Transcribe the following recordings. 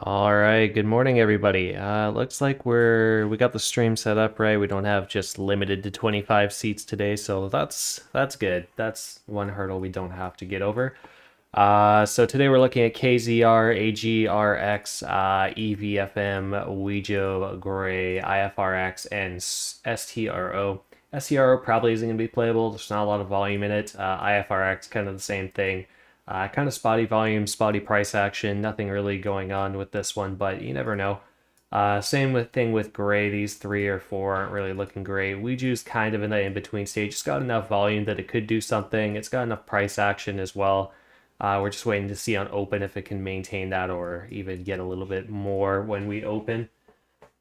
All right, good morning, everybody. Looks like we got the stream set up right. We don't have just limited to 25 seats today, so that's good. That's one hurdle we don't have to get over. So today we're looking at KZR, AGRX, EVFM, Weejo, Gray, IFRX, and STRO. STRO probably isn't going to be playable. There's not a lot of volume in it. IFRX, kind of the same thing. Kind of spotty volume, spotty price action. Nothing really going on with this one, but you never know. Thing with Gray. These 3 or 4 aren't really looking great. Weeju's kind of in the in-between stage. It's got enough volume that it could do something. It's got enough price action as well. We're just waiting to see on open if it can maintain that or even get a little bit more when we open.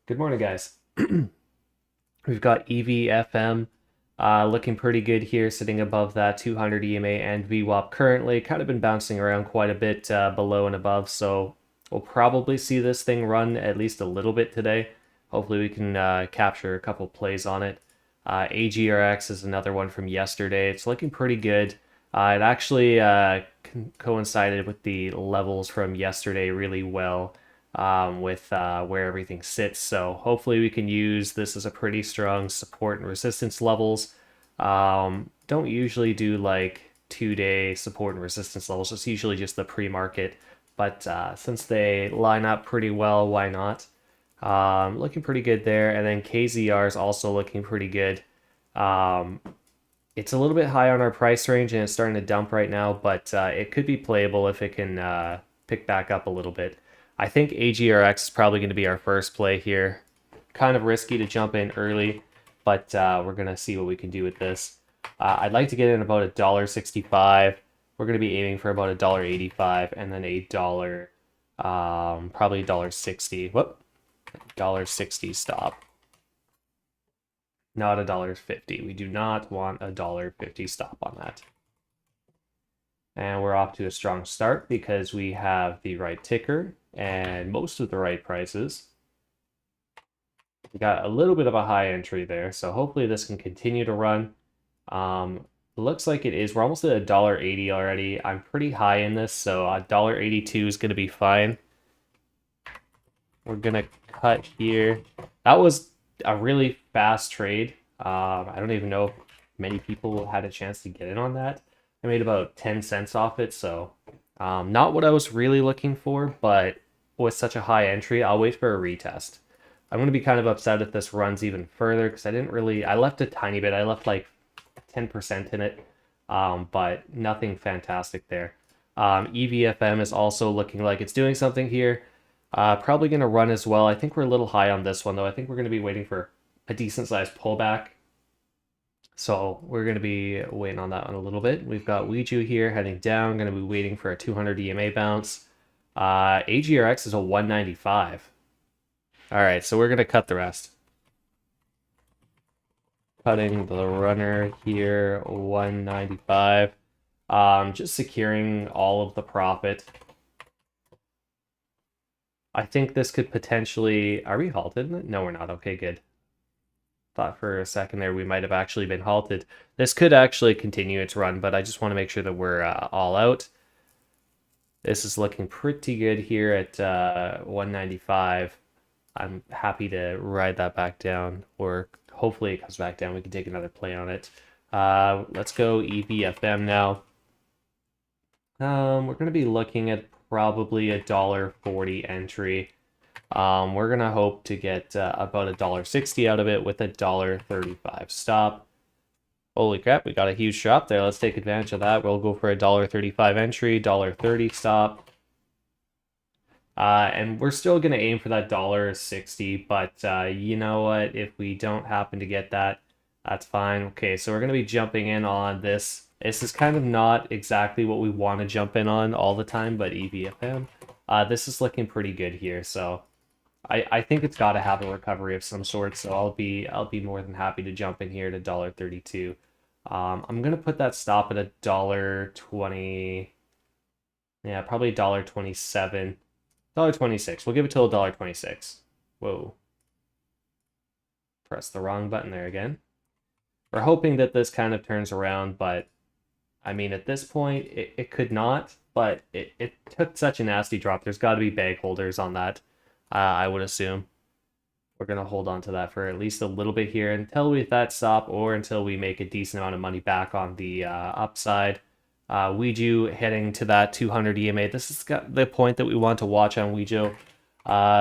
Good morning, guys. We've got EVFM looking pretty good here, sitting above that 200 EMA and VWAP currently. Kind of been bouncing around quite a bit below and above, so we'll probably see this thing run at least a little bit today. Hopefully we can capture a couple plays on it. AGRX is another one from yesterday. It's looking pretty good. It actually coincided with the levels from yesterday really well with where everything sits. So hopefully we can use this as a pretty strong support and resistance levels. Don't usually do like 2-day support and resistance levels. It's usually just the pre-market. But since they line up pretty well, why not? Looking pretty good there. And then KZR is also looking pretty good. It's a little bit high on our price range and it's starting to dump right now, but it could be playable if it can pick back up a little bit. I think AGRX is probably going to be our first play here. Kind of risky to jump in early, but we're going to see what we can do with this. I'd like to get in about $1.65. We're going to be aiming for about $1.85 and then a dollar, probably $1.60. Whoop, $1.60 stop. Not $1.50. We do not want a $1.50 stop on that. And we're off to a strong start because we have the right ticker and most of the right prices. We got a little bit of a high entry there, so hopefully this can continue to run. Looks like it is. We're almost at $1.80 already. I'm pretty high in this, so $1.82 is going to be fine. We're going to cut here. That was a really fast trade. I don't even know if many people had a chance to get in on that. I made about 10 cents off it, so not what I was really looking for, but with such a high entry, I'll wait for a retest. I'm going to be kind of upset if this runs even further because I left a tiny bit. I left like 10% in it, but nothing fantastic there. EVFM is also looking like it's doing something here. Probably going to run as well. I think we're a little high on this one, though. I think we're going to be waiting for a decent-sized pullback. So we're going to be waiting on that one a little bit. We've got Weeju here heading down. Going to be waiting for a 200 EMA bounce. AGRX is a 195. All right, so we're going to cut the rest. Cutting the runner here, 195. Just securing all of the profit. I think this could potentially... Are we halted? No, we're not. Okay, good. Thought for a second there we might have actually been halted. This could actually continue its run, but I just want to make sure that we're all out. This is looking pretty good here at 195. I'm happy to ride that back down, or hopefully it comes back down. We can take another play on it. Let's go EVFM now. We're going to be looking at probably a $1.40 entry. We're going to hope to get about $1.60 out of it with a $1.35 stop. Holy crap, we got a huge drop there. Let's take advantage of that. We'll go for a $1.35 entry, $1.30 stop. And we're still going to aim for that $1.60, but you know what? If we don't happen to get that, that's fine. Okay, so we're going to be jumping in on this. This is kind of not exactly what we want to jump in on all the time, but EVFM. This is looking pretty good here, so I think it's got to have a recovery of some sort, so I'll be more than happy to jump in here to $1.32. I'm going to put that stop at $1.20. Yeah, probably $1.27. $1.26. We'll give it till $1.26. Whoa. Press the wrong button there again. We're hoping that this kind of turns around, but I mean, at this point, it could not, but it took such a nasty drop. There's got to be bag holders on that, I would assume. We're going to hold on to that for at least a little bit here until we hit that stop or until we make a decent amount of money back on the upside. Weiju heading to that 200 EMA. This is the point that we want to watch on Weiju.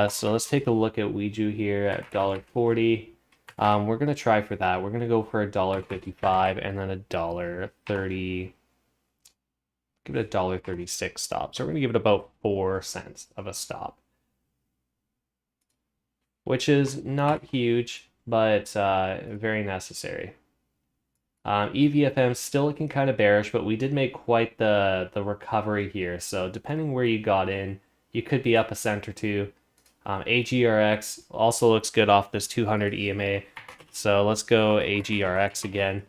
So let's take a look at Weiju here at $1.40. We're going to try for that. We're going to go for $1.55 and then $1.30. Give it $1.36 stop. So we're going to give it about 4 cents of a stop, which is not huge, but very necessary. EVFM still looking kind of bearish, but we did make quite the recovery here. So depending where you got in, you could be up a cent or two. AGRX also looks good off this 200 EMA. So let's go AGRX again.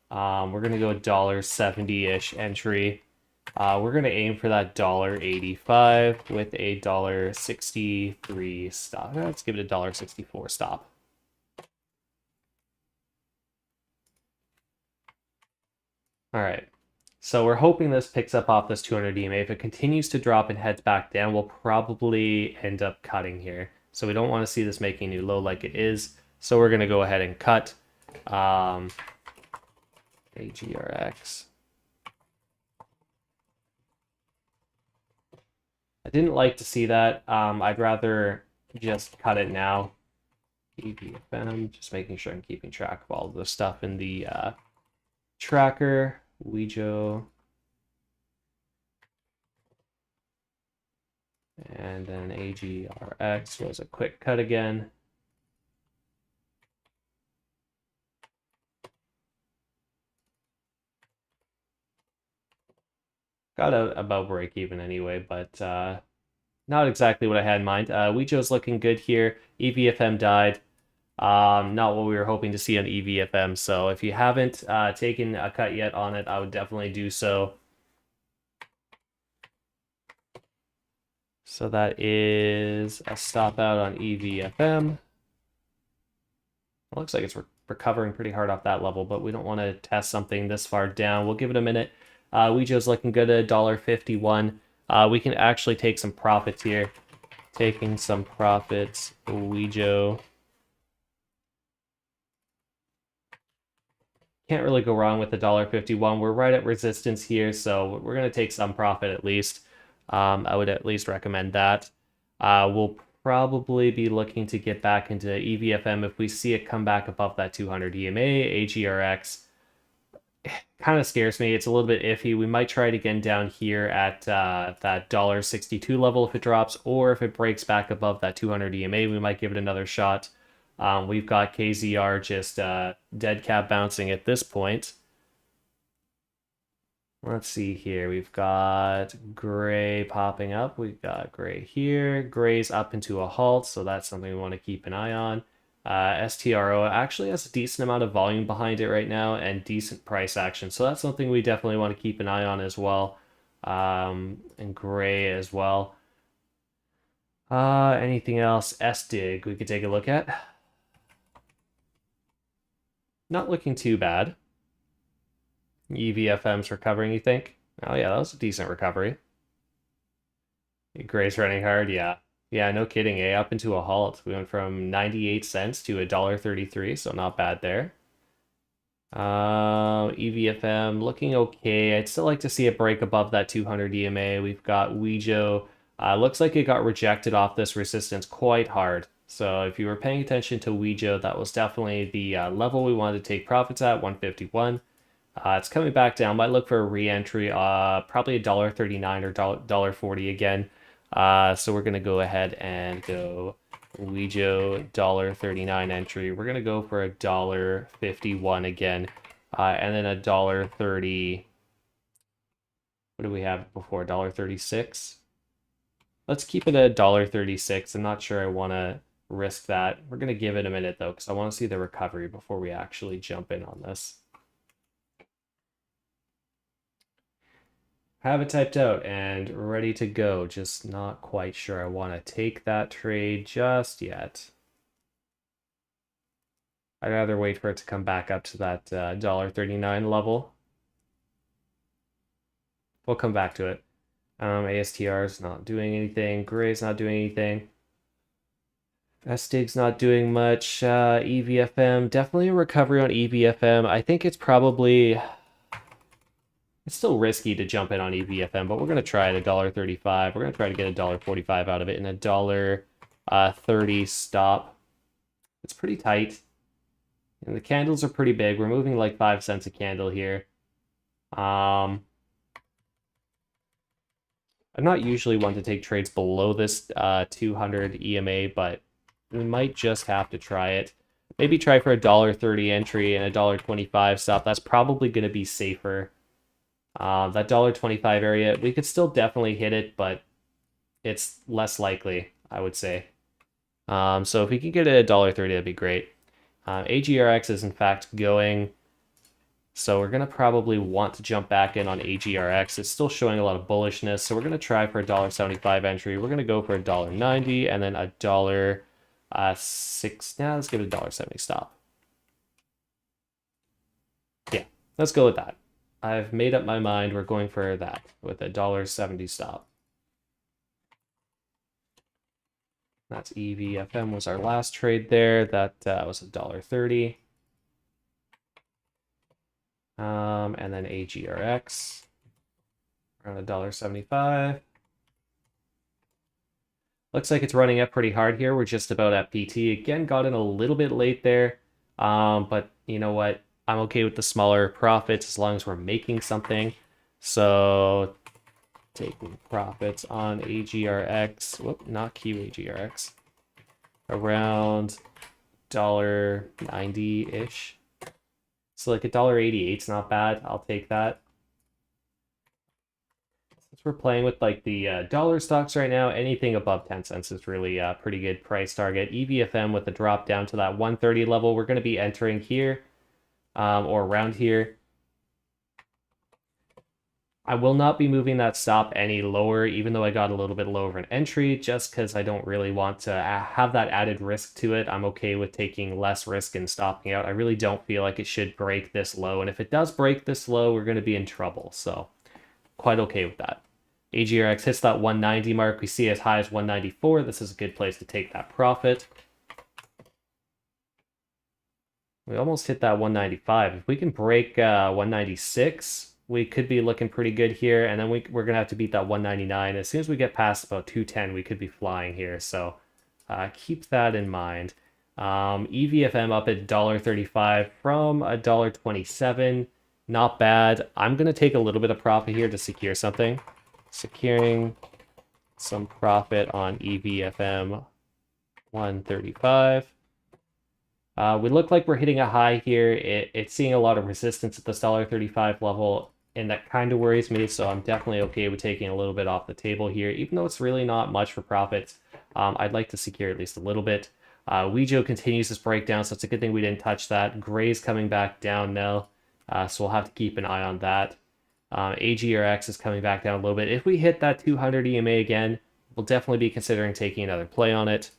We're going to go $1.70-ish entry. We're going to aim for that $1.85 with a $1.63 stop. Let's give it a $1.64 stop. All right. So we're hoping this picks up off this 200 EMA. If it continues to drop and heads back down, we'll probably end up cutting here. So we don't want to see this making a new low like it is. So we're going to go ahead and cut. AGRX. I didn't like to see that. I'd rather just cut it now. EVFM, just making sure I'm keeping track of all of the stuff in the tracker. Weiju. And then AGRX was a quick cut again. Got about break even anyway, but not exactly what I had in mind. Weiju's looking good here. EVFM died. Not what we were hoping to see on EVFM. So if you haven't taken a cut yet on it, I would definitely do so. So that is a stop out on EVFM. It looks like it's recovering pretty hard off that level, but we don't want to test something this far down. We'll give it a minute. Weiju's looking good at $1.51. We can actually take some profits here. Taking some profits. Weiju. Can't really go wrong with the $1.51. We're right at resistance here, so we're going to take some profit at least. I would at least recommend that. We'll probably be looking to get back into EVFM if we see it come back above that 200 EMA. AGRX kind of scares me. It's a little bit iffy. We might try it again down here at that $1.62 level if it drops, or if it breaks back above that 200 EMA, we might give it another shot. We've got KZR just dead cat bouncing at this point. Let's see here. We've got gray popping up. We've got gray here. Gray's up into a halt, so that's something we want to keep an eye on. STRO actually has a decent amount of volume behind it right now and decent price action, so that's something we definitely want to keep an eye on as well. And gray as well. Anything else? SDIG we could take a look at. Not looking too bad. EVFM's recovering, you think? Oh yeah, that was a decent recovery. Gray's running hard, yeah. Yeah, no kidding, eh? Up into a halt. We went from 98 cents to $1.33, so not bad there. EVFM looking okay. I'd still like to see it break above that 200 EMA. We've got Weiju. Looks like it got rejected off this resistance quite hard. So if you were paying attention to Weiju, that was definitely the level we wanted to take profits at, 151. It's coming back down. Might look for a re-entry, probably $1.39 or $1.40 again. So we're going to go ahead and go Weiju $1.39 entry. We're going to go for a $1.51 again, and then a $1.30. What do we have before? $1.36? Let's keep it at $1.36. I'm not sure I want to risk that. We're going to give it a minute, though, because I want to see the recovery before we actually jump in on this. Have it typed out and ready to go. Just not quite sure I want to take that trade just yet. I'd rather wait for it to come back up to that $1.39 level. We'll come back to it. ASTR is not doing anything. Gray's not doing anything. STIG's not doing much. EVFM, definitely a recovery on EVFM. I think it's probably... It's still risky to jump in on EVFM, but we're going to try at $1.35. We're going to try to get $1.45 out of it and $1.30 stop. It's pretty tight. And the candles are pretty big. We're moving like 5 cents a candle here. I'm not usually one to take trades below this 200 EMA, but we might just have to try it. Maybe try for $1.30 entry and $1.25 stop. That's probably going to be safer. That $1.25 area, we could still definitely hit it, but it's less likely, I would say. So if we could get it at $1.30, that'd be great. AGRX is in fact going, so we're going to probably want to jump back in on AGRX. It's still showing a lot of bullishness, so we're going to try for $1.75 entry. We're going to go for $1.90 and then $1.06. Now let's give it $1.70 stop. Yeah, let's go with that. I've made up my mind. We're going for that with $1.70 stop. That's EVFM was our last trade there. That was $1.30. And then AGRX around $1.75. Looks like it's running up pretty hard here. We're just about at PT. Again, got in a little bit late there. But you know what? I'm okay with the smaller profits as long as we're making something. So taking profits on AGRX, whoop, not QAGRX, around $1.90-ish. So like $1.88 is not bad. I'll take that. Since we're playing with like the dollar stocks right now, anything above 10 cents is really a pretty good price target. EVFM with a drop down to that 130 level, we're going to be entering here. Or around here. I will not be moving that stop any lower, even though I got a little bit lower an entry, just because I don't really want to have that added risk to it. I'm okay with taking less risk and stopping out. I really don't feel like it should break this low, and if it does break this low, we're going to be in trouble, so quite okay with that. AGRX hits that 190 mark. We see as high as 194. This is a good place to take that profit. We almost hit that 195. If we can break 196, we could be looking pretty good here. And then we're going to have to beat that 199. As soon as we get past about 210, we could be flying here. So keep that in mind. EVFM up at $1.35 from $1.27. Not bad. I'm going to take a little bit of profit here to secure something. Securing some profit on EVFM 135. We look like we're hitting a high here. It's seeing a lot of resistance at this $1.35 level, and that kind of worries me, so I'm definitely okay with taking a little bit off the table here. Even though it's really not much for profits, I'd like to secure at least a little bit. Wejo continues this breakdown, so it's a good thing we didn't touch that. Gray's coming back down now, so we'll have to keep an eye on that. AGRX is coming back down a little bit. If we hit that 200 EMA again, we'll definitely be considering taking another play on it.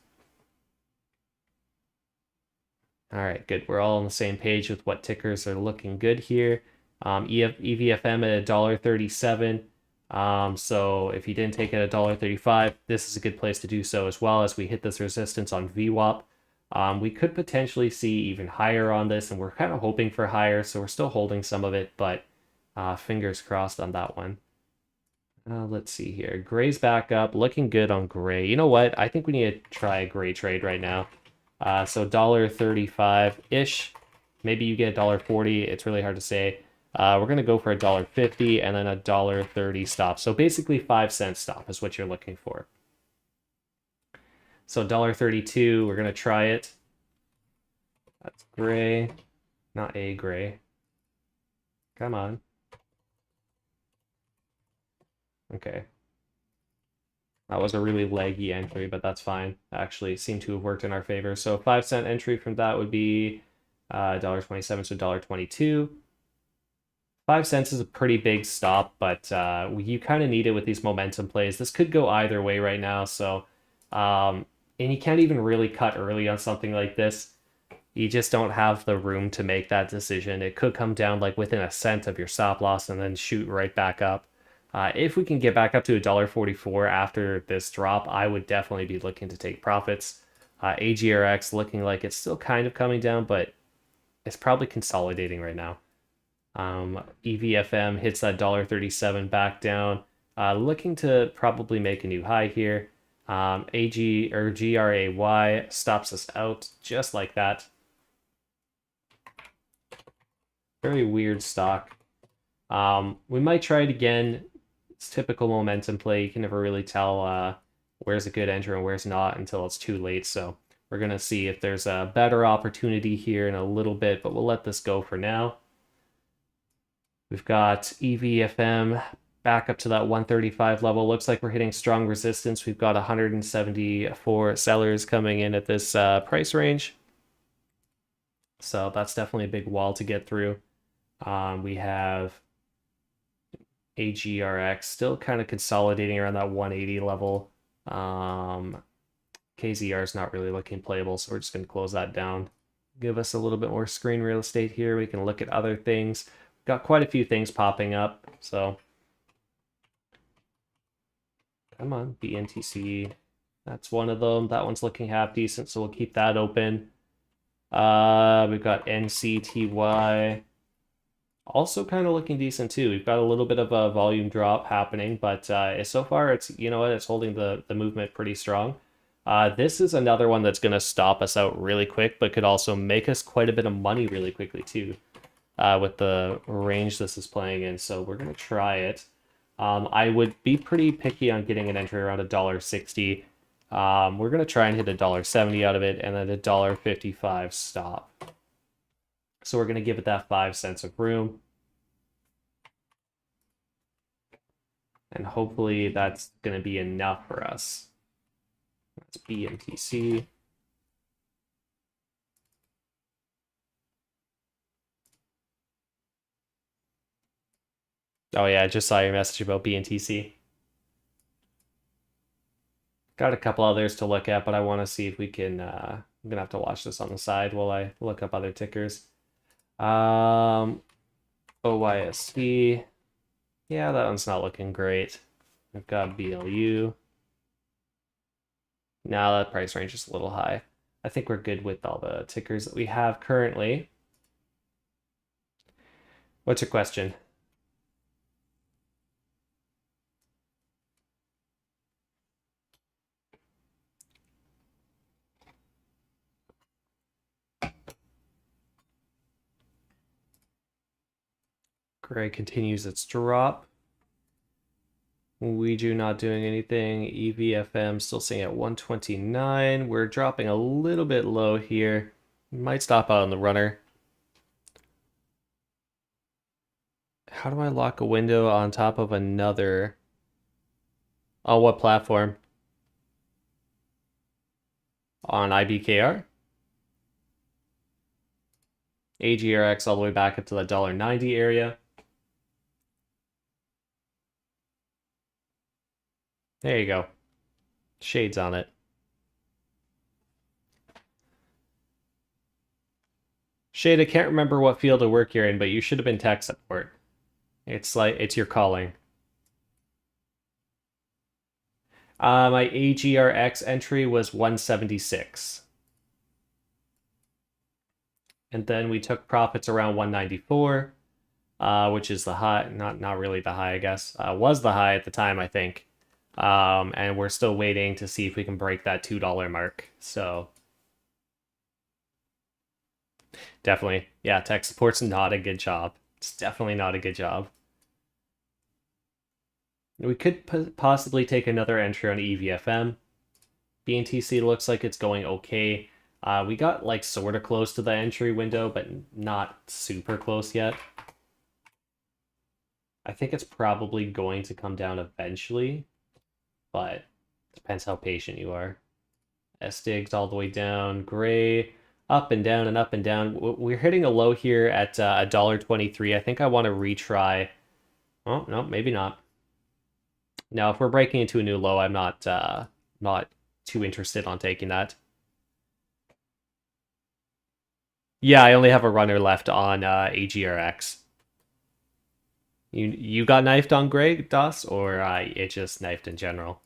All right, good. We're all on the same page with what tickers are looking good here. EVFM at $1.37. So if you didn't take it at $1.35, this is a good place to do so as well as we hit this resistance on VWAP. We could potentially see even higher on this, and we're kind of hoping for higher, so we're still holding some of it, but fingers crossed on that one. Let's see here. Gray's back up, looking good on Gray. You know what? I think we need to try a Gray trade right now. So $1.35-ish. Maybe you get $1.40. It's really hard to say. We're going to go for $1.50 and then $1.30 stop. So basically 5 cent stop is what you're looking for. So $1.32, we're going to try it. That's Gray, not a Gray. Come on. Okay. That was a really leggy entry, but that's fine. Actually, seemed to have worked in our favor. So 5 cent entry from that would be $1.27, so $1.22. 5 cents is a pretty big stop, but you kind of need it with these momentum plays. This could go either way right now, so and you can't even really cut early on something like this. You just don't have the room to make that decision. It could come down like within a cent of your stop loss and then shoot right back up. If we can get back up to $1.44 after this drop, I would definitely be looking to take profits. AGRX looking like it's still kind of coming down, but it's probably consolidating right now. EVFM hits that $1.37 back down, looking to probably make a new high here. AG or GRAY stops us out just like that. Very weird stock. We might try it again. It's typical momentum play. You can never really tell where's a good entry and where's not until it's too late. So we're going to see if there's a better opportunity here in a little bit, but we'll let this go for now. We've got EVFM back up to that 135 level. Looks like we're hitting strong resistance. We've got 174 sellers coming in at this price range. So that's definitely a big wall to get through. We have AGRX still kind of consolidating around that 180 level. KZR is not really looking playable, so we're just going to close that down. Give us a little bit more screen real estate here. We can look at other things. We've got quite a few things popping up, so come on, BNTC. That's one of them. That one's looking half decent, so we'll keep that open. We've got NCTY. Also kind of looking decent too. We've got a little bit of a volume drop happening, but so far it's, you know what, it's holding the movement pretty strong. This is another one that's going to stop us out really quick, but could also make us quite a bit of money really quickly too, with the range this is playing in. So we're going to try it. I would be pretty picky on getting an entry around $1.60. We're going to try and hit $1.70 out of it, and then $1.55 stop. So we're going to give it that 5 cents of room. And hopefully that's going to be enough for us. That's BMTC. Oh yeah, I just saw your message about BNTC. Got a couple others to look at, but I want to see if we can... I'm going to have to watch this on the side while I look up other tickers. OYSC. Yeah, that one's not looking great. We've got BLU. Now that price range is a little high. I think we're good with all the tickers that we have currently. What's your question? Gray continues its drop. Ouija not doing anything. EVFM still sitting at 129. We're dropping a little bit low here. Might stop out on the runner. How do I lock a window on top of another? On what platform? On IBKR? AGRX all the way back up to the $1.90 area. There you go. Shades on it. Shade, I can't remember what field of work you're in, but you should have been tech support. It's like, it's your calling. My AGRX entry was 176. And then we took profits around 194, which is the high, not really the high, I guess. Was the high at the time, I think. And we're still waiting to see if we can break that $2 mark. So definitely, yeah, tech support's not a good job. It's definitely not a good job. We could possibly take another entry on EVFM. BNTC looks like it's going okay. We got like sort of close to the entry window, but not super close yet. I think it's probably going to come down eventually, but depends how patient you are. SDIG's all the way down. Gray, up and down and up and down. We're hitting a low here at $1.23. I think I want to retry. Oh, no, maybe not. Now, if we're breaking into a new low, I'm not too interested on taking that. Yeah, I only have a runner left on AGRX. You got knifed on Gray, DOS, or it just knifed in general?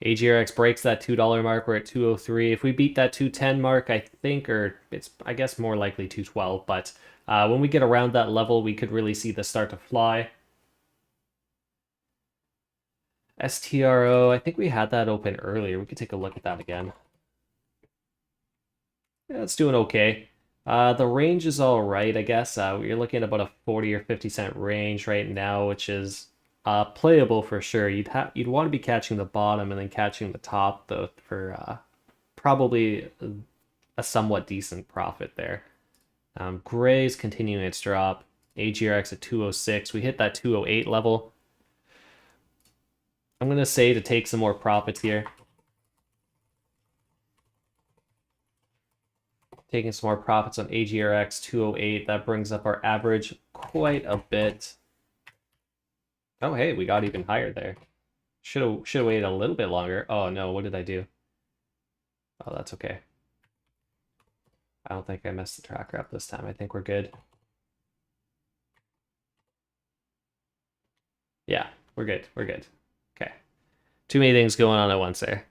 AGRX breaks that $2 mark. We're at 203. If we beat that 210 mark, I think, or it's, I guess, more likely 212. But when we get around that level, we could really see this start to fly. STRO, I think we had that open earlier. We could take a look at that again. Yeah, it's doing okay. The range is all right, I guess. You're looking at about a 40 or 50 cent range right now, which is playable for sure. You'd want to be catching the bottom and then catching the top though for probably a somewhat decent profit there. Gray's continuing its drop. AGRX at 206. We hit that 208 level. I'm gonna say to take some more profits here. Taking some more profits on AGRX 208. That brings up our average quite a bit. Oh, hey, we got even higher there. Should have waited a little bit longer. Oh no, what did I do? Oh, that's okay. I don't think I messed the tracker up this time. I think we're good. Yeah, we're good. We're good. Okay. Too many things going on at once there.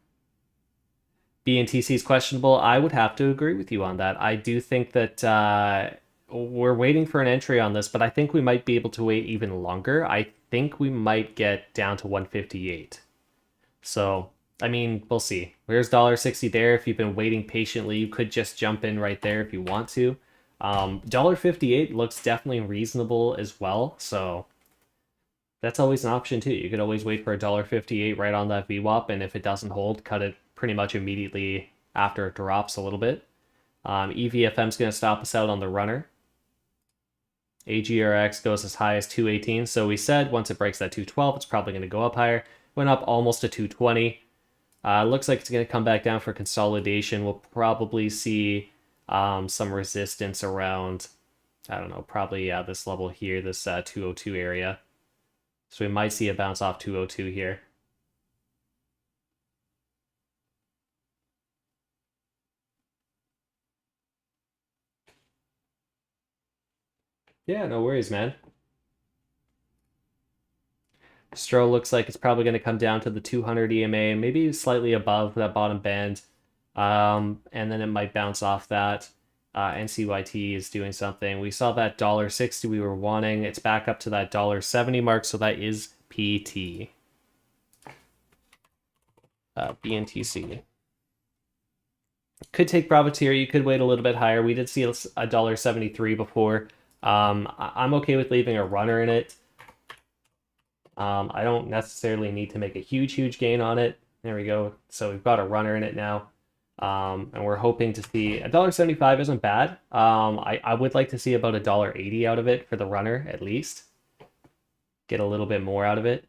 BNTC is questionable. I would have to agree with you on that. I do think that we're waiting for an entry on this, but I think we might be able to wait even longer. I think we might get down to 158. So, I mean, we'll see. Where's $1.60 there? If you've been waiting patiently, you could just jump in right there if you want to. $1.58 looks definitely reasonable as well, so that's always an option too. You could always wait for $1.58 right on that VWAP, and if it doesn't hold, cut it pretty much immediately after it drops a little bit. EVFM's going to stop us out on the runner. AGRX goes as high as 218, so we said once it breaks that 212, it's probably going to go up higher. Went up almost to 220. Looks like it's going to come back down for consolidation. We'll probably see some resistance around, I don't know, probably this level here, this 202 area. So we might see a bounce off 202 here. Yeah, no worries, man. Stro looks like it's probably going to come down to the 200 EMA, maybe slightly above that bottom band. And then it might bounce off that. NCYT is doing something. We saw that $1.60 we were wanting. It's back up to that $1.70 mark, so that is PT. BNTC. Could take profits here. You could wait a little bit higher. We did see a $1.73 before. I'm okay with leaving a runner in it. I don't necessarily need to make a huge gain on it. There we go. So we've got a runner in it now. And we're hoping to see $1.75 isn't bad. I would like to see about $1.80 out of it for the runner at least. Get a little bit more out of it.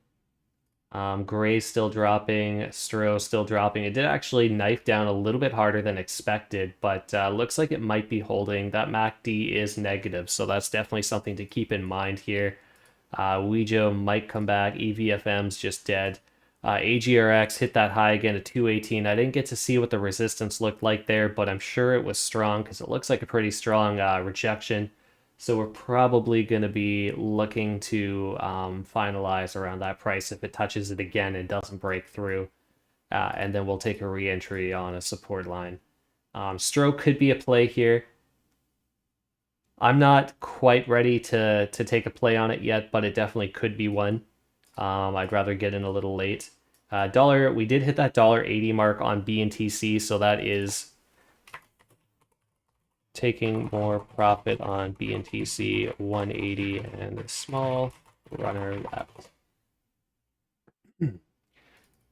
Gray's still dropping, Stro still dropping. It did actually knife down a little bit harder than expected, but looks like it might be holding. That MACD is negative, so that's definitely something to keep in mind here. Weejo might come back. EVFM's just dead. AGRX hit that high again at 218. I didn't get to see what the resistance looked like there, but I'm sure it was strong because it looks like a pretty strong rejection. So we're probably going to be looking to finalize around that price if it touches it again and doesn't break through. And then we'll take a re-entry on a support line. Stroke could be a play here. I'm not quite ready to take a play on it yet, but it definitely could be one. I'd rather get in a little late. We did hit that $1.80 mark on BNTC, so that is taking more profit on BNTC 180 and a small runner left.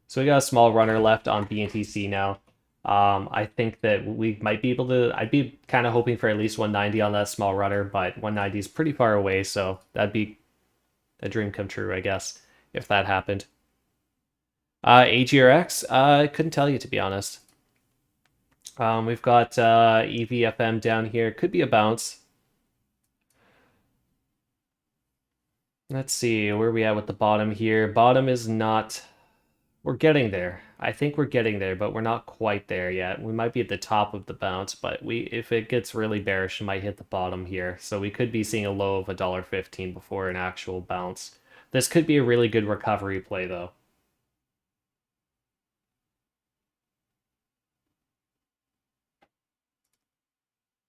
So we got a small runner left on BNTC now. I think that we might be able to, I'd be kind of hoping for at least 190 on that small runner, but 190 is pretty far away, so that'd be a dream come true, I guess, if that happened. AGRX, I couldn't tell you, to be honest. We've got EVFM down here. Could be a bounce. Let's see, where are we at with the bottom here? Bottom is not... We're getting there. I think we're getting there, but we're not quite there yet. We might be at the top of the bounce, but if it gets really bearish, it might hit the bottom here. So we could be seeing a low of $1.15 before an actual bounce. This could be a really good recovery play, though.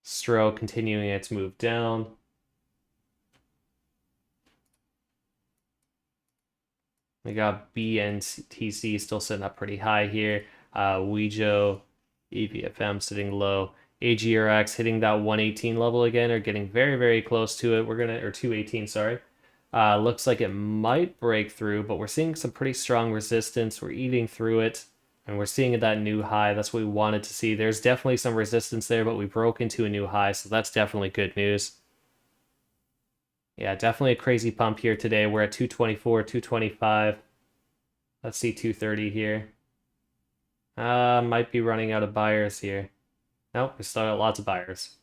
Stro continuing its move down. We got BNTC still sitting up pretty high here. Wejo, EVFM sitting low. AGRX hitting that 118 level again, or getting very, very close to it. Or 218, sorry. Looks like it might break through, but we're seeing some pretty strong resistance. We're eating through it, and we're seeing that new high. That's what we wanted to see. There's definitely some resistance there, but we broke into a new high, so that's definitely good news. Yeah, definitely a crazy pump here today. We're at 224, 225. Let's see 230 here. Might be running out of buyers here. Nope, we still got lots of buyers.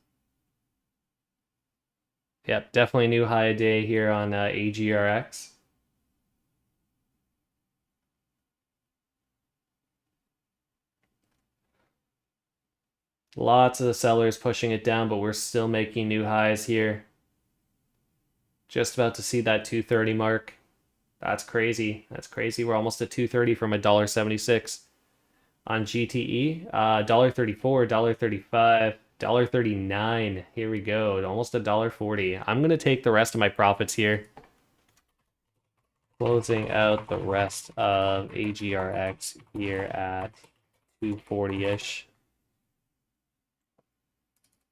Yep, definitely new high day here on AGRX. Lots of the sellers pushing it down, but we're still making new highs here. Just about to see that 230 mark. That's crazy. That's crazy. We're almost at 230 from $1.76 on GTE. $1.34, $1.35, $1.39. Here we go. Almost $1.40. I'm gonna take the rest of my profits here. Closing out the rest of AGRX here at 240-ish.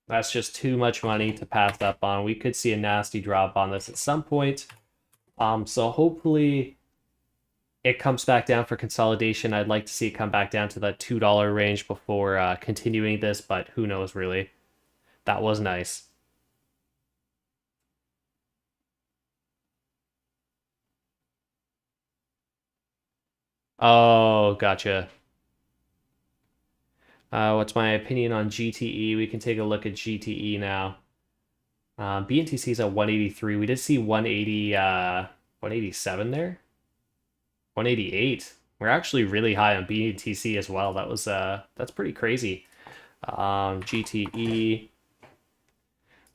That's just too much money to pass up on. We could see a nasty drop on this at some point. So hopefully it comes back down for consolidation. I'd like to see it come back down to that $2 range before continuing this, but who knows really. That was nice. Oh, gotcha. What's my opinion on GTE? We can take a look at GTE now. BNTC is at 183. We did see 180, 187 there. 188. We're actually really high on BNTC as well. That's pretty crazy. GTE.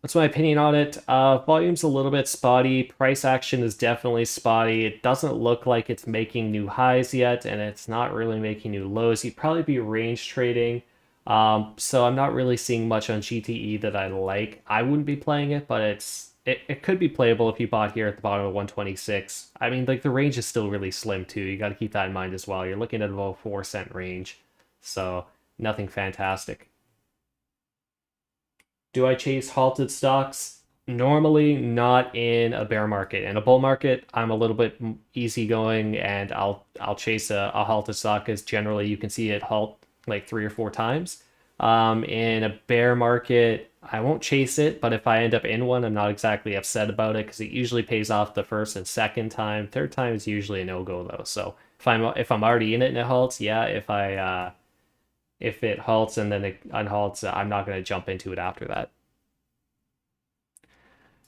What's my opinion on it? Volume's a little bit spotty. Price action is definitely spotty. It doesn't look like it's making new highs yet, and it's not really making new lows. You'd probably be range trading. So I'm not really seeing much on GTE that I like. I wouldn't be playing it, but it could be playable if you bought here at the bottom of 126. I mean, like the range is still really slim too. You got to keep that in mind as well. You're looking at about 4-cent range, so nothing fantastic. Do I chase halted stocks? Normally not in a bear market. In a bull market, I'm a little bit easygoing and I'll chase a halted stock because generally you can see it halt like 3 or 4 times. In a bear market, I won't chase it, but if I end up in one, I'm not exactly upset about it because it usually pays off the first and second time. Third time is usually a no-go though. So if I'm already in it and it halts, yeah. If it halts and then it unhalts, I'm not going to jump into it after that.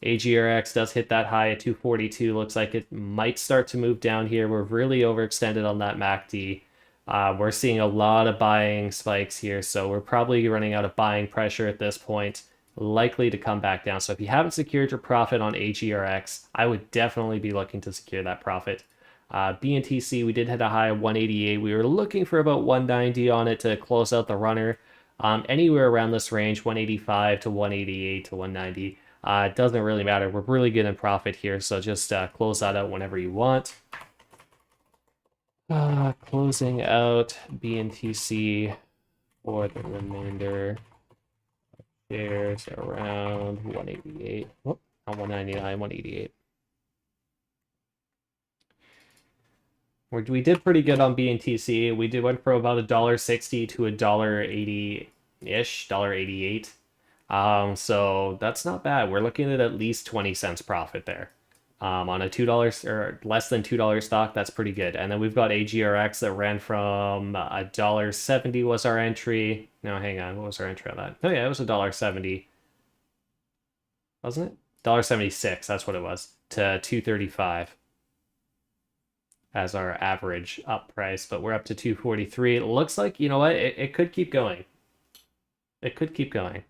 AGRX does hit that high at 242. Looks like it might start to move down here. We're really overextended on that MACD. We're seeing a lot of buying spikes here, so we're probably running out of buying pressure at this point. Likely to come back down. So if you haven't secured your profit on AGRX, I would definitely be looking to secure that profit. BNTC, we did hit a high of 188. We were looking for about 190 on it to close out the runner. Anywhere around this range, 185 to 188 to 190. It doesn't really matter. We're really good in profit here, so just close that out whenever you want. Closing out BNTC for the remainder of shares around 188. Oh, not 199, 188. We did pretty good on BNTC. We went from about $1.60 to $1.80-ish, $1.88. So that's not bad. We're looking at least 20 cents profit there. On a $2 or less than $2 stock, that's pretty good. And then we've got AGRX that ran from $1.70 was our entry. No, hang on, what was our entry on that? Oh yeah, it was $1.70, wasn't it? $1.76, that's what it was, to 235. as our average up price, but we're up to 243. It looks like, you know what, it could keep going. It could keep going.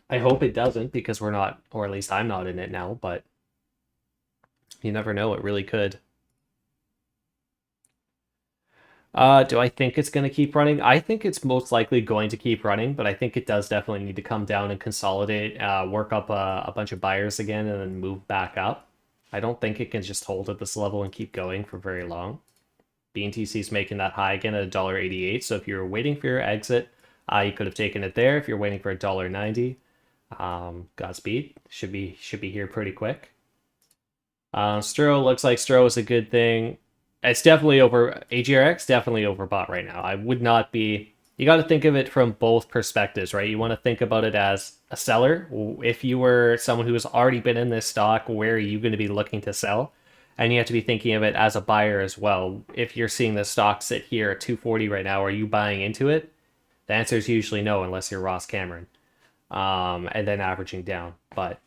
I hope it doesn't because we're not, or at least I'm not in it now, but you never know, it really could. Do I think it's going to keep running? I think it's most likely going to keep running, but I think it does definitely need to come down and consolidate, work up a bunch of buyers again, and then move back up. I don't think it can just hold at this level and keep going for very long. BNTC is making that high again at $1.88, so if you're waiting for your exit, you could have taken it there. If you're waiting for $1.90, Godspeed. Should be here pretty quick. Stro looks like Stro is a good thing. It's definitely over AGRX, definitely overbought right now. I would not be. You got to think of it from both perspectives, right? You want to think about it as a seller. If you were someone who has already been in this stock, where are you going to be looking to sell? And you have to be thinking of it as a buyer as well. If you're seeing the stock sit here at 240 right now, are you buying into it? The answer is usually no, unless you're Ross Cameron, and then averaging down. But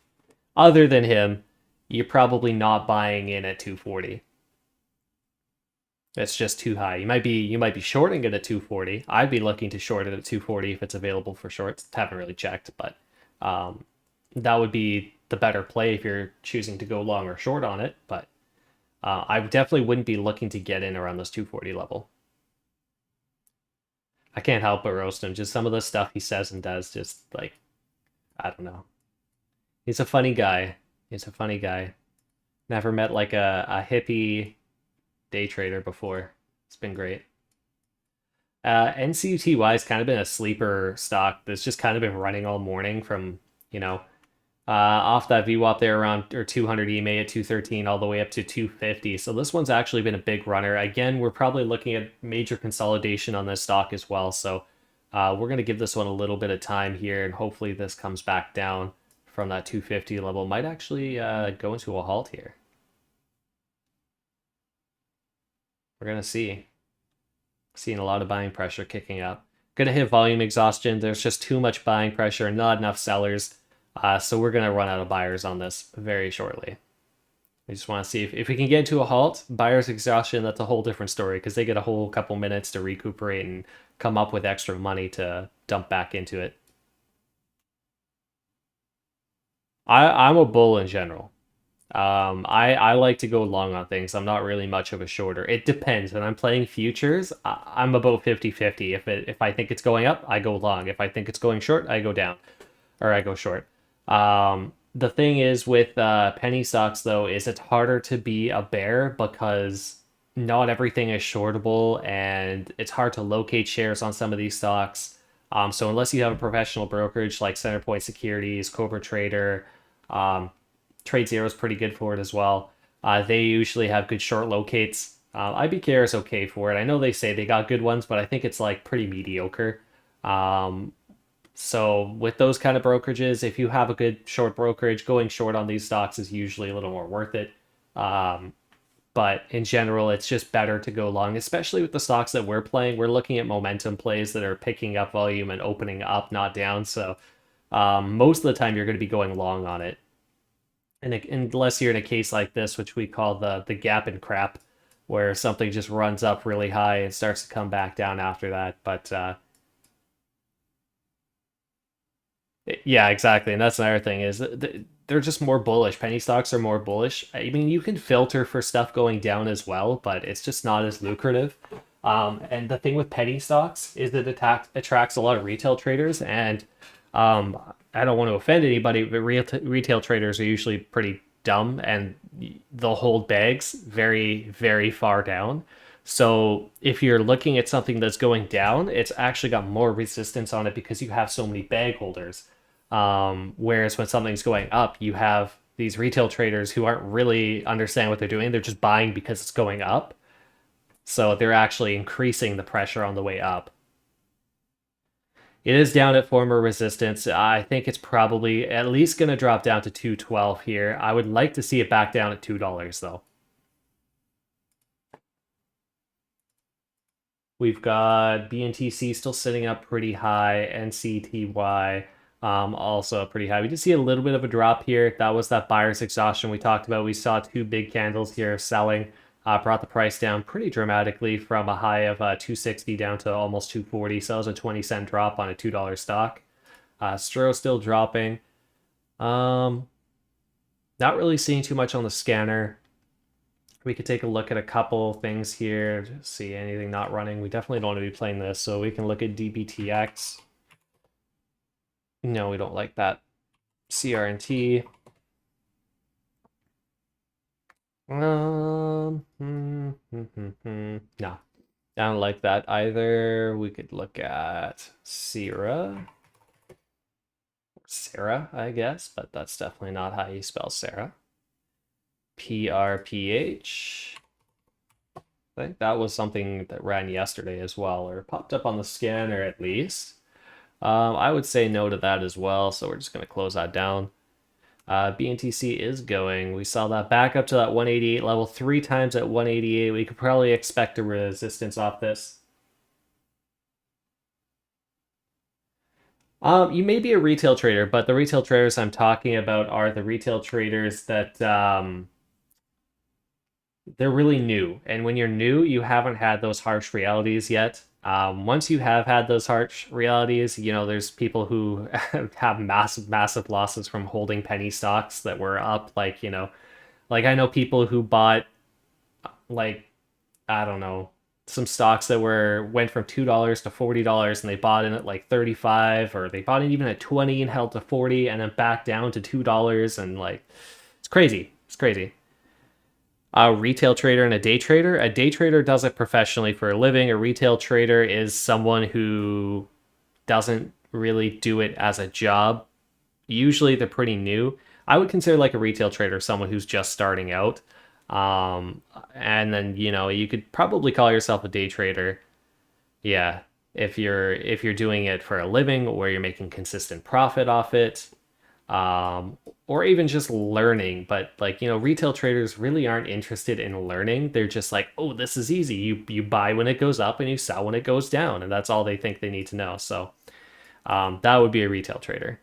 other than him, you're probably not buying in at 240. It's just too high. You might be shorting it at 240. I'd be looking to short it at 240 if it's available for shorts. Haven't really checked, but that would be the better play if you're choosing to go long or short on it. But I definitely wouldn't be looking to get in around this 240 level. I can't help but roast him. Just some of the stuff he says and does, just like, I don't know. He's a funny guy. He's a funny guy. Never met like a hippie day trader before. It's been great. NCUTY has kind of been a sleeper stock that's just kind of been running all morning from, off that VWAP there around or 200 EMA at 213 all the way up to 250. So this one's actually been a big runner. Again, we're probably looking at major consolidation on this stock as well. So we're going to give this one a little bit of time here, and hopefully this comes back down from that 250 level. Might actually go into a halt here. We're going to see. Seeing a lot of buying pressure kicking up. Going to hit volume exhaustion. There's just too much buying pressure, not enough sellers. So we're going to run out of buyers on this very shortly. We just want to see if we can get to a halt. Buyers exhaustion, that's a whole different story because they get a whole couple minutes to recuperate and come up with extra money to dump back into it. I'm a bull in general. I like to go long on things. I'm not really much of a shorter. It depends. When I'm playing futures, I'm about 50-50. If I think it's going up, I go long. If I think it's going short, I go down. Or I go short. The thing is with penny stocks, though, is it's harder to be a bear because not everything is shortable, and it's hard to locate shares on some of these stocks. So unless you have a professional brokerage like Centerpoint Securities, Cobra Trader, Trade Zero is pretty good for it as well. They usually have good short locates. IBKR is okay for it. I know they say they got good ones, but I think it's like pretty mediocre. So with those kind of brokerages, if you have a good short brokerage, going short on these stocks is usually a little more worth it. But in general, it's just better to go long, especially with the stocks that we're playing. We're looking at momentum plays that are picking up volume and opening up, not down. So most of the time, you're going to be going long on it. And unless you're in a case like this, which we call the gap and crap, where something just runs up really high and starts to come back down after that. But yeah, exactly. And that's another thing is they're just more bullish. Penny stocks are more bullish. I mean, you can filter for stuff going down as well, but it's just not as lucrative. And the thing with penny stocks is that it attracts a lot of retail traders, and I don't want to offend anybody, but retail traders are usually pretty dumb, and they'll hold bags very, very far down. So if you're looking at something that's going down, it's actually got more resistance on it because you have so many bag holders. Whereas when something's going up, you have these retail traders who aren't really understand what they're doing. They're just buying because it's going up. So they're actually increasing the pressure on the way up. It is down at former resistance. I think it's probably at least going to drop down to 212 here. I would like to see it back down at $2 though. We've got BNTC still sitting up pretty high, NCTY. Also pretty high. We did see a little bit of a drop here. That was that buyer's exhaustion we talked about. We saw two big candles here selling, brought the price down pretty dramatically from a high of 260 down to almost 240. So that was a 20-cent drop on a $2 stock. Stro still dropping. Not really seeing too much on the scanner. We could take a look at a couple things here, see anything not running. We definitely don't want to be playing this, so we can look at DBTX. No, we don't like that. CRNT. No, I don't like that either. We could look at Sarah, I guess, but that's definitely not how you spell Sarah. PRPH. I think that was something that ran yesterday as well, or popped up on the scanner at least. I would say no to that as well, so we're just going to close that down. BNTC is going. We saw that back up to that 188 level 3 times at 188. We could probably expect a resistance off this. You may be a retail trader, but the retail traders I'm talking about are the retail traders that they're really new. And when you're new, you haven't had those harsh realities yet. Once you have had those harsh realities, there's people who have massive losses from holding penny stocks that were up, like I know people who bought, like, I don't know, some stocks that went from $2 to $40, and they bought in at like 35, or they bought it even at 20 and held to 40 and then back down to $2, and like it's crazy. It's crazy. A retail trader and a day trader. A day trader does it professionally for a living. A retail trader is someone who doesn't really do it as a job. Usually they're pretty new. I would consider like a retail trader someone who's just starting out. And then, you could probably call yourself a day trader. Yeah, if you're doing it for a living, or you're making consistent profit off it. Or even just learning, but like, retail traders really aren't interested in learning. They're just like, oh, this is easy. You buy when it goes up and you sell when it goes down, and that's all they think they need to know. So that would be a retail trader.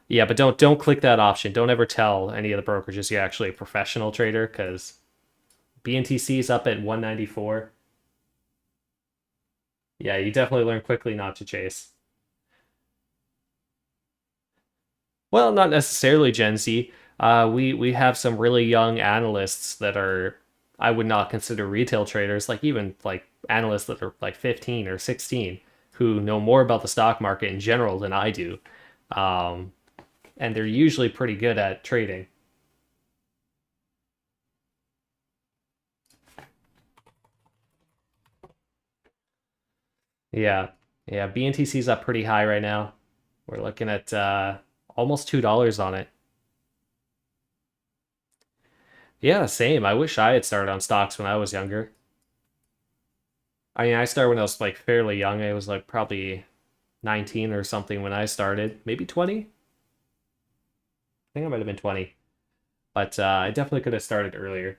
Yeah, but don't click that option. Don't ever tell any of the brokerages you're actually a professional trader, because BNTC is up at 194. Yeah, you definitely learn quickly not to chase. Well, not necessarily Gen Z. We have some really young analysts that are, I would not consider retail traders, like even like analysts that are like 15 or 16, who know more about the stock market in general than I do. Um, and they're usually pretty good at trading. Yeah. Yeah, BNTC's up pretty high right now. We're looking at almost $2 on it. Yeah, same. I wish I had started on stocks when I was younger. I mean, I started when I was like fairly young. I was like probably 19 or something when I started. Maybe 20? I think I might have been 20. But I definitely could have started earlier.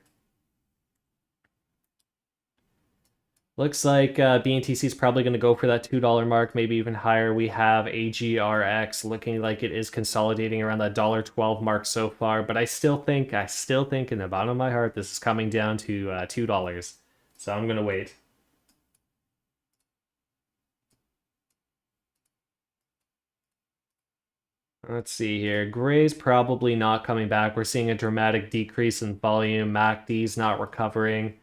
Looks like BNTC is probably going to go for that $2 mark, maybe even higher. We have AGRX looking like it is consolidating around that $1.12 mark so far, but I still think in the bottom of my heart, this is coming down to $2. So I'm going to wait. Let's see here. Gray's probably not coming back. We're seeing a dramatic decrease in volume. MACD's not recovering.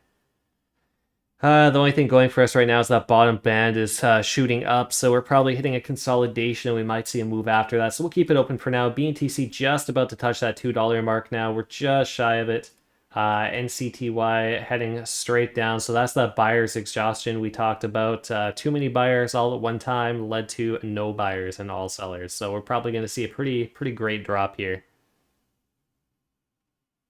The only thing going for us right now is that bottom band is shooting up, so we're probably hitting a consolidation, and we might see a move after that. So we'll keep it open for now. BNTC just about to touch that $2 mark now. We're just shy of it. NCTY heading straight down. So that's that buyer's exhaustion we talked about. Too many buyers all at one time led to no buyers and all sellers. So we're probably going to see a pretty great drop here.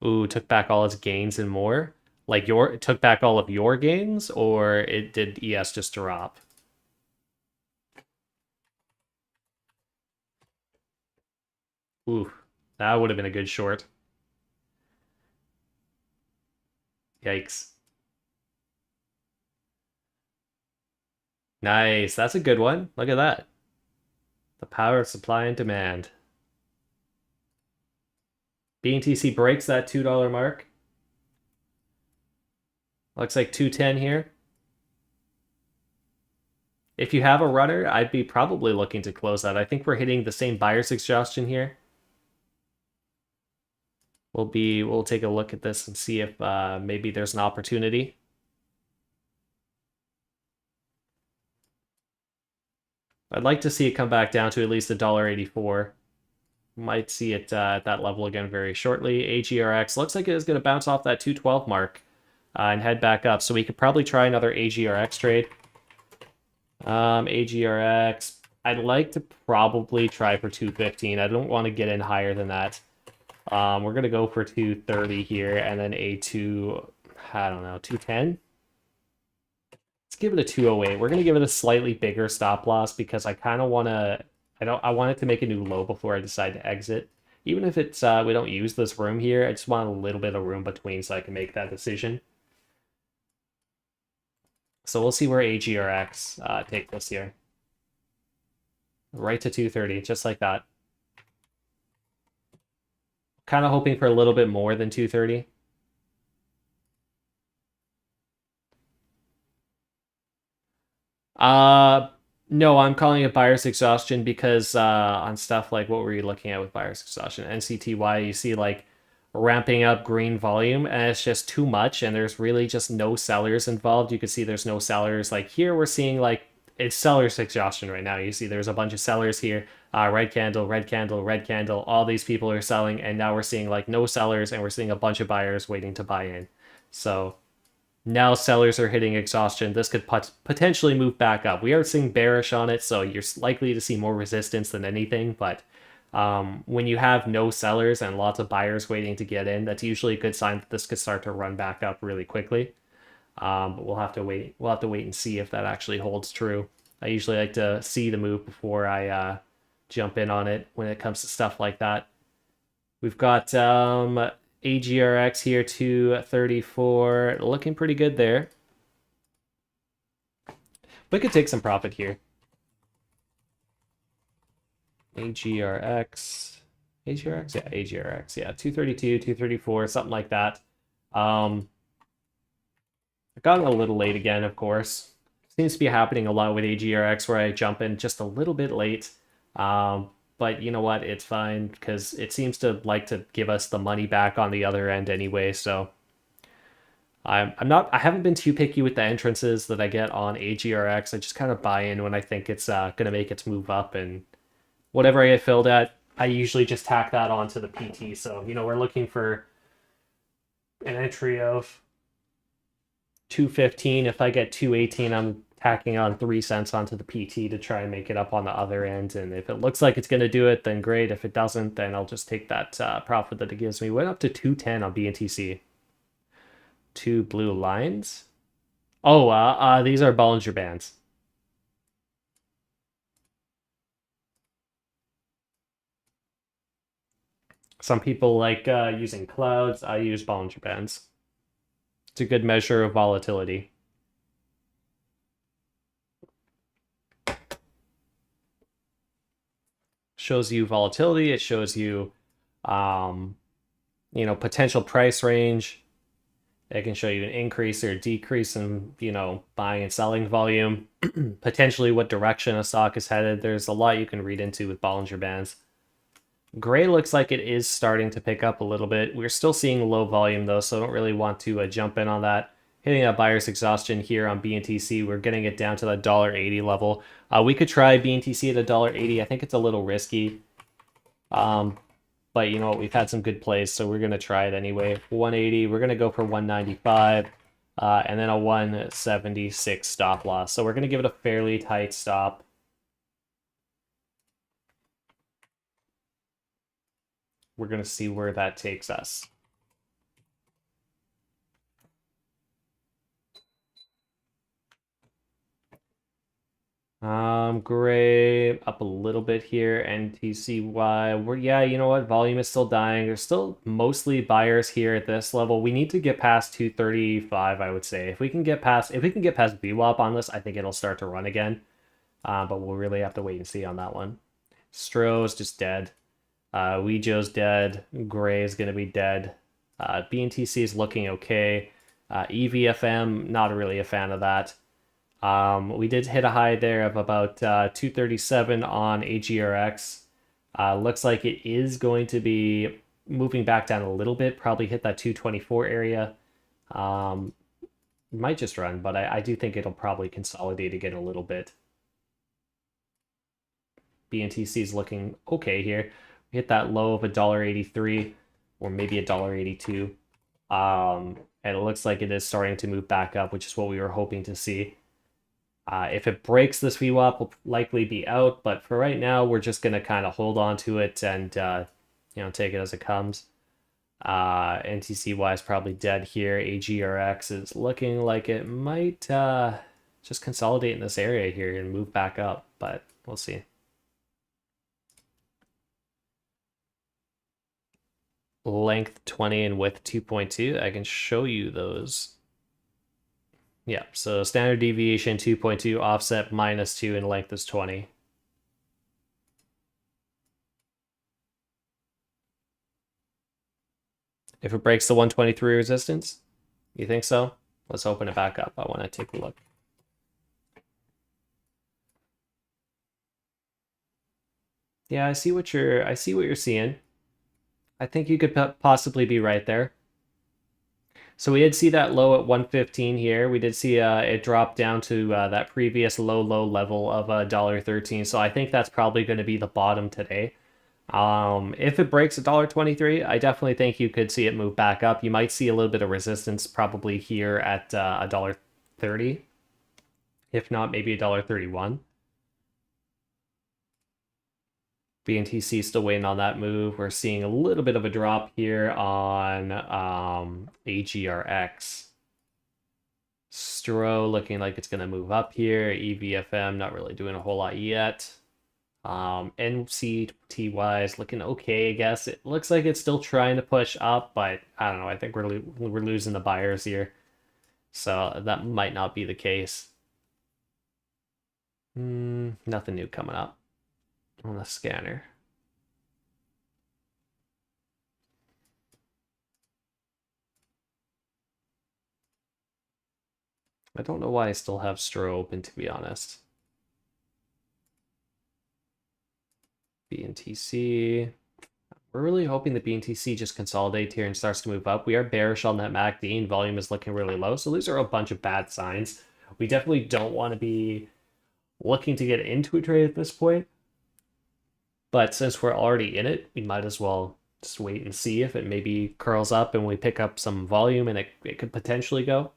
Ooh, took back all its gains and more. Like it took back all of your gains, or it did ES just drop? Ooh, that would have been a good short. Yikes. Nice. That's a good one. Look at that. The power of supply and demand. BNTC breaks that $2 mark. Looks like 210 here. If you have a rudder, I'd be probably looking to close that. I think we're hitting the same buyer's exhaustion here. We'll take a look at this and see if maybe there's an opportunity. I'd like to see it come back down to at least $1.84. Might see it at that level again very shortly. AGRX looks like it is going to bounce off that 212 mark and head back up. So we could probably try another AGRX trade. AGRX, I'd like to probably try for 215. I don't want to get in higher than that. We're going to go for 230 here and then A2, I don't know, 210? Let's give it a 208. We're going to give it a slightly bigger stop loss because I kind of want to, I want it to make a new low before I decide to exit. Even if it's we don't use this room here, I just want a little bit of room between so I can make that decision. So we'll see where AGRX take this here. Right to 230, just like that. Kind of hoping for a little bit more than 230. No, I'm calling it buyer's exhaustion because on stuff like what were you looking at with buyer's exhaustion? NCTY, you see like ramping up green volume and it's just too much and there's really just no sellers involved. You can see there's no sellers. Like here we're seeing like it's seller's exhaustion right now. You see there's a bunch of sellers here. Red candle, red candle, red candle. All these people are selling and now we're seeing like no sellers and we're seeing a bunch of buyers waiting to buy in. So now sellers are hitting exhaustion. This could potentially move back up. We are seeing bearish on it, so you're likely to see more resistance than anything. But when you have no sellers and lots of buyers waiting to get in, that's usually a good sign that this could start to run back up really quickly. But we'll have to wait. We'll have to wait and see if that actually holds true. I usually like to see the move before I jump in on it when it comes to stuff like that. We've got AGRX here, 234, looking pretty good there. We could take some profit here. AGRX, yeah, AGRX, yeah, 232, 234, something like that. I got a little late again, of course. Seems to be happening a lot with AGRX where I jump in just a little bit late. But you know what? It's fine because it seems to like to give us the money back on the other end anyway. So I haven't been too picky with the entrances that I get on AGRX. I just kind of buy in when I think it's gonna make its move up, and whatever I get filled at, I usually just tack that onto the PT. So you know we're looking for an entry of 215. If I get 218, I'm tacking on 3 cents onto the PT to try and make it up on the other end. And if it looks like it's going to do it, then great. If it doesn't, then I'll just take that profit that it gives me. Went up to 210 on BNTC. 2 blue lines. Oh, these are Bollinger Bands. Some people like using clouds. I use Bollinger Bands. It's a good measure of volatility. Shows you volatility. It shows you, potential price range. It can show you an increase or decrease in, buying and selling volume. Potentially what direction a stock is headed. There's a lot you can read into with Bollinger Bands. Gray looks like it is starting to pick up a little bit. We're still seeing low volume though, so I don't really want to jump in on that. Hitting that buyer's exhaustion here on BNTC. We're getting it down to that $1.80 level. We could try BNTC at $1.80. I think it's a little risky. But you know what? We've had some good plays, so we're going to try it anyway. 180. We're going to go for 195. And then a 176 stop loss. So we're going to give it a fairly tight stop. We're going to see where that takes us. Gray up a little bit here, NTCY. Yeah, you know what? Volume is still dying. There's still mostly buyers here at this level. We need to get past 235, I would say. If we can get past VWAP on this, I think it'll start to run again. But we'll really have to wait and see on that one. Stro's just dead. Weejo's dead. Gray is going to be dead. BNTC is looking okay. EVFM, not really a fan of that. We did hit a high there of about 237 on AGRX. Looks like it is going to be moving back down a little bit, probably hit that 224 area. Might just run, but I do think it'll probably consolidate again a little bit. BNTC is looking okay here. We hit that low of $1.83 or maybe $1.82. And it looks like it is starting to move back up, which is what we were hoping to see. If it breaks this VWAP, we'll likely be out, but for right now, we're just going to kind of hold on to it and take it as it comes. NTCY is probably dead here. AGRX is looking like it might just consolidate in this area here and move back up, but we'll see. Length 20 and width 2.2. I can show you those. Yeah, so standard deviation 2.2, offset -2, and length is 20. If it breaks the 123 resistance, you think so? Let's open it back up. I want to take a look. Yeah, I see what you're seeing. I think you could possibly be right there. So we did see that low at 115 here. We did see it drop down to that previous low level of $1.13. So I think that's probably going to be the bottom today. If it breaks $1.23, I definitely think you could see it move back up. You might see a little bit of resistance probably here at $1.30. If not, maybe $1.31. BNTC still waiting on that move. We're seeing a little bit of a drop here on AGRX. Stro looking like it's going to move up here. EVFM not really doing a whole lot yet. NCTY is looking okay, I guess. It looks like it's still trying to push up, but I don't know. I think we're losing the buyers here. So that might not be the case. Nothing new coming up on the scanner. I don't know why I still have Stro open, to be honest. BNTC. We're really hoping the BNTC just consolidates here and starts to move up. We are bearish on that MACD and volume is looking really low. So these are a bunch of bad signs. We definitely don't want to be looking to get into a trade at this point. But since we're already in it, we might as well just wait and see if it maybe curls up and we pick up some volume and it could potentially go.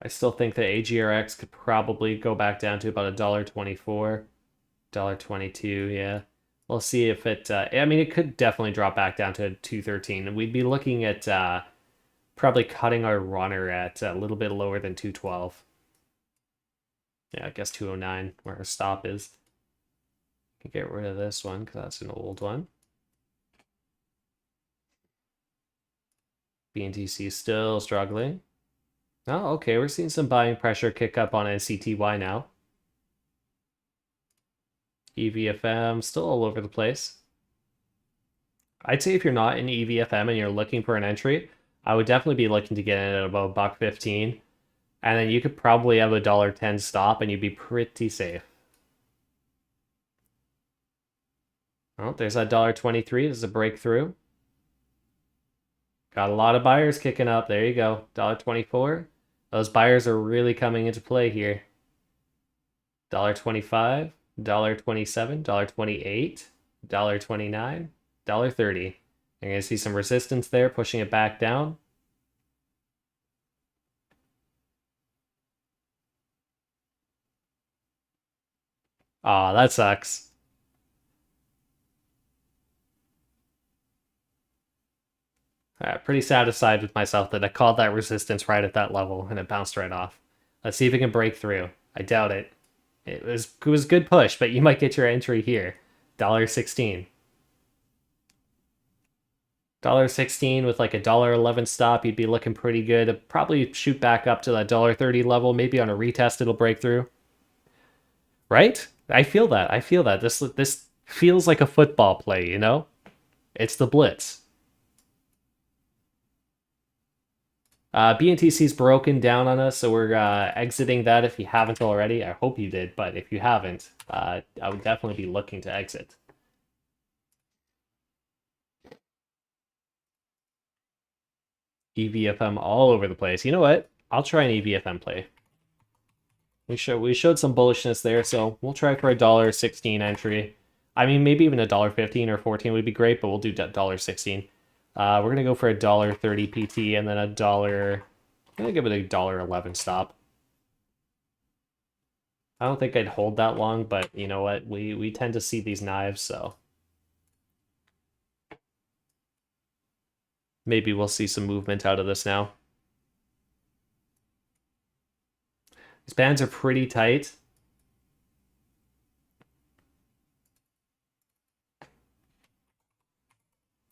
I still think that AGRX could probably go back down to about $1.24, $1.22, yeah. We'll see if it, I mean, it could definitely drop back down to 213. And we'd be looking at probably cutting our runner at a little bit lower than 212. Yeah, I guess 209, where our stop is. Can get rid of this one, because that's an old one. BNTC still struggling. Oh, okay, we're seeing some buying pressure kick up on NCTY now. EVFM still all over the place. I'd say if you're not in EVFM and you're looking for an entry, I would definitely be looking to get in at about $1.15. And then you could probably have a $1.10 stop and you'd be pretty safe. Oh, there's that $1.23. This is a breakthrough. Got a lot of buyers kicking up. There you go. $1.24. Those buyers are really coming into play here. $1.25, $1.27, $1.28, $1.29, $1.30. You're going to see some resistance there, pushing it back down. Aw, that sucks. Pretty satisfied with myself that I called that resistance right at that level and it bounced right off. Let's see if it can break through. I doubt it. It was a good push, but you might get your entry here. $1.16. $1.16 with like a $1.11 stop, you'd be looking pretty good. It'd probably shoot back up to that $1.30 level. Maybe on a retest it'll break through. Right? I feel that. I feel that. This feels like a football play, you know? It's the blitz. BNTC's broken down on us, so we're exiting that if you haven't already. I hope you did, but if you haven't, I would definitely be looking to exit. EVFM all over the place. You know what? I'll try an EVFM play. We showed some bullishness there, so we'll try for a $1.16 entry. I mean, maybe even a $1.15 or 14 would be great, but we'll do $1.16. We're gonna go for a $1.30 PT and then a dollar. I'm gonna give it a $1.11 stop. I don't think I'd hold that long, but you know what? We tend to see these knives, so maybe we'll see some movement out of this now. These bands are pretty tight.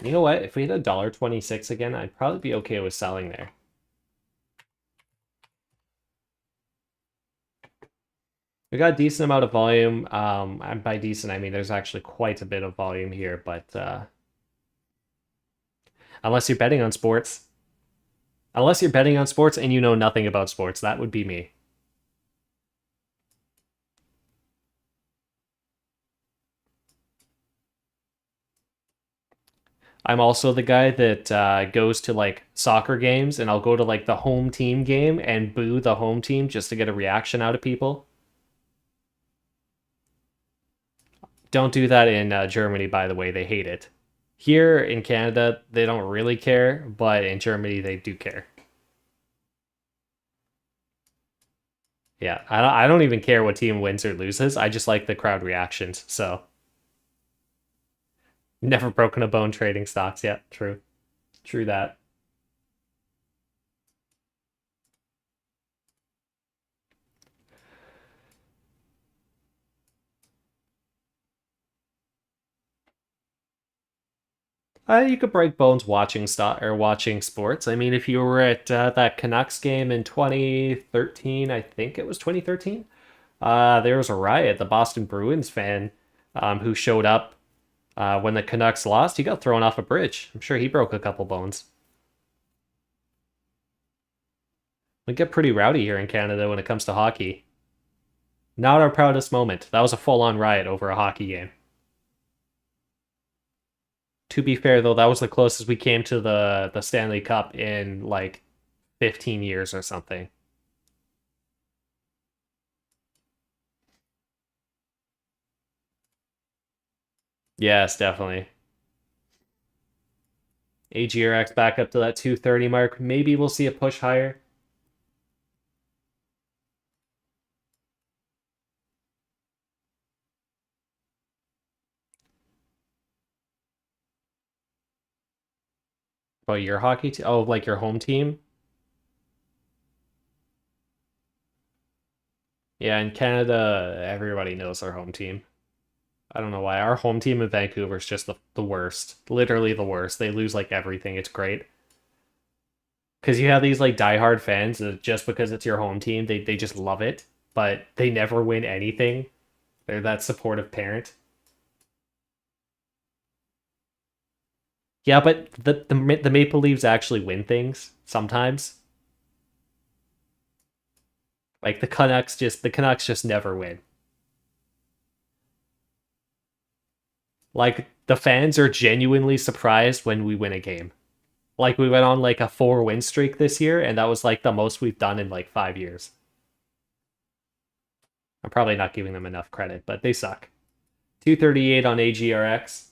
You know what? If we hit a $1.26 again, I'd probably be okay with selling there. We got a decent amount of volume. And by decent, I mean there's actually quite a bit of volume here, but unless you're betting on sports. Unless you're betting on sports and you know nothing about sports, that would be me. I'm also the guy that goes to like soccer games and I'll go to like the home team game and boo the home team just to get a reaction out of people. Don't do that in Germany, by the way. They hate it. Here in Canada, they don't really care, but in Germany, they do care. Yeah, I don't even care what team wins or loses. I just like the crowd reactions. So, never broken a bone trading stocks yet. True. True that. You could break bones watching stock or watching sports. I mean, if you were at that Canucks game in 2013, I think it was 2013. There was a riot. The Boston Bruins fan who showed up when the Canucks lost, he got thrown off a bridge. I'm sure he broke a couple bones. We get pretty rowdy here in Canada when it comes to hockey. Not our proudest moment. That was a full-on riot over a hockey game. To be fair, though, that was the closest we came to the Stanley Cup in like 15 years or something. Yes, definitely. AGRX back up to that 230 mark. Maybe we'll see a push higher. Oh, your hockey team? Oh, like your home team? Yeah, in Canada, everybody knows our home team. I don't know why. Our home team in Vancouver is just the worst. Literally the worst. They lose like everything. It's great. Because you have these like diehard fans that just because it's your home team, they just love it, but they never win anything. They're that supportive parent. Yeah, but the Maple Leafs actually win things sometimes. Like the Canucks just never win. Like the fans are genuinely surprised when we win a game. Like we went on like a 4 win streak this year, and that was like the most we've done in like 5 years. I'm probably not giving them enough credit, but they suck. 238 on AGRX.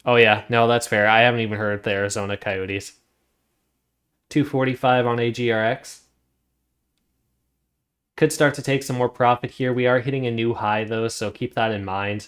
Oh yeah, no, that's fair. I haven't even heard the Arizona Coyotes. 245 on AGRX. Could start to take some more profit here. We are hitting a new high though, so keep that in mind.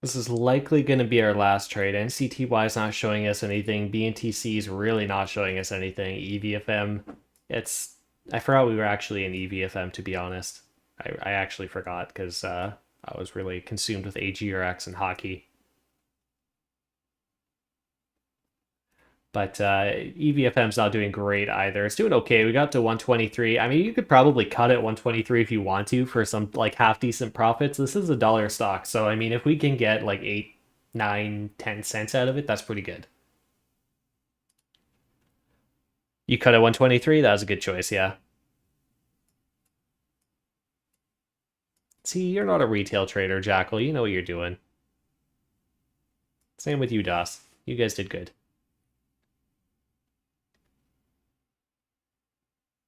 This is likely going to be our last trade. NCTY is not showing us anything. BNTC is really not showing us anything. EVFM, it's... I forgot we were actually in EVFM, to be honest. I actually forgot because I was really consumed with AGRX and hockey. But EVFM's not doing great either. It's doing okay. We got to 123. I mean, you could probably cut it 123 if you want to for some like half decent profits. This is a dollar stock, so I mean, if we can get like 8, 9, 10 cents out of it, that's pretty good. You cut at 123. That was a good choice, yeah. See, you're not a retail trader, Jackal. You know what you're doing. Same with you, Das. You guys did good.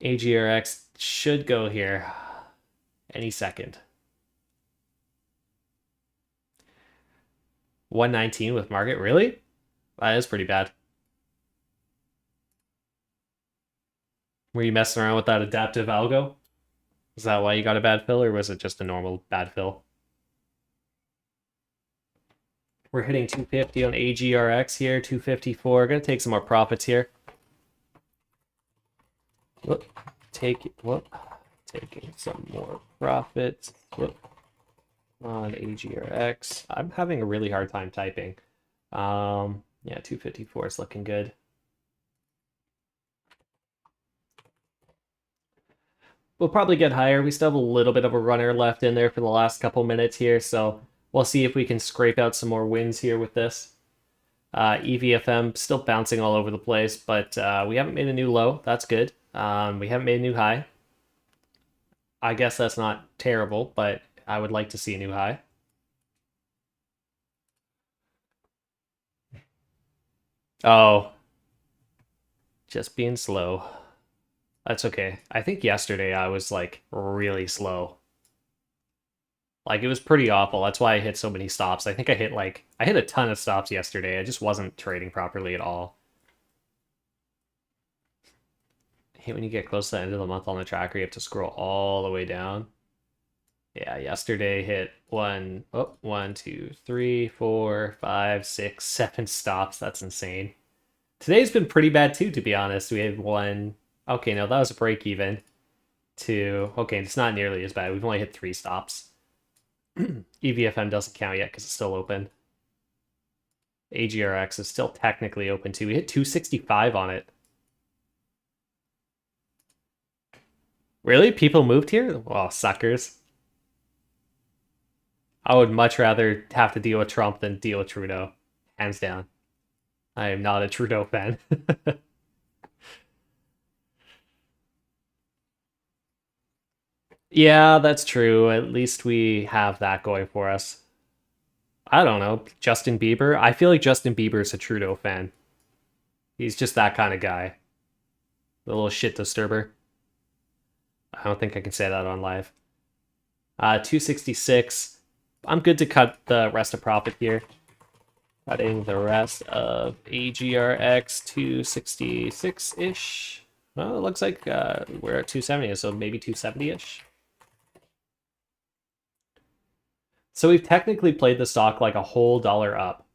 AGRX should go here any second. 119 with market, really? That is pretty bad. Were you messing around with that adaptive algo? Is that why you got a bad fill, or was it just a normal bad fill? We're hitting 250 on AGRX here, 254. Gonna take some more profits here. Whoop. Taking some more profits. Whoop. On AGRX. I'm having a really hard time typing. Yeah, 254 is looking good. We'll probably get higher. We still have a little bit of a runner left in there for the last couple minutes here, so we'll see if we can scrape out some more wins here with this. EVFM still bouncing all over the place, but we haven't made a new low. That's good. We haven't made a new high. I guess that's not terrible, but I would like to see a new high. Oh, just being slow. That's okay. I think yesterday I was like really slow. Like it was pretty awful. That's why I hit so many stops. I think I hit a ton of stops yesterday. I just wasn't trading properly at all. I hate when you get close to the end of the month on the tracker, you have to scroll all the way down. Yeah, yesterday hit one, 2, 3, 4, 5, 6, 7 stops. That's insane. Today's been pretty bad too, to be honest. We had one. Okay, no, that was a break even. Two. Okay, it's not nearly as bad. We've only hit 3 stops. EVFM doesn't count yet because it's still open. AGRX is still technically open too. We hit 265 on it. Really? People moved here? Well, suckers. I would much rather have to deal with Trump than deal with Trudeau. Hands down. I am not a Trudeau fan. Yeah, that's true. At least we have that going for us. I don't know. Justin Bieber? I feel like Justin Bieber's a Trudeau fan. He's just that kind of guy. The little shit disturber. I don't think I can say that on live. 266. I'm good to cut the rest of profit here. Cutting the rest of AGRX 266-ish. Well, it looks like we're at 270, so maybe 270-ish. So we've technically played the stock like a whole dollar up.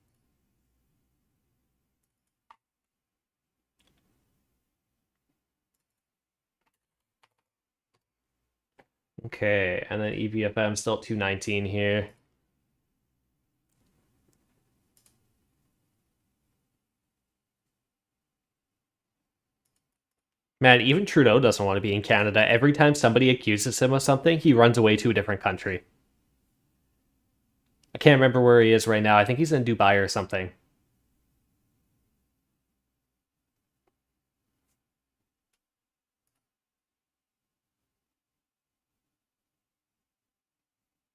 Okay, and then EVFM still at 219 here. Man, even Trudeau doesn't want to be in Canada. Every time somebody accuses him of something, he runs away to a different country. I can't remember where he is right now. I think he's in Dubai or something.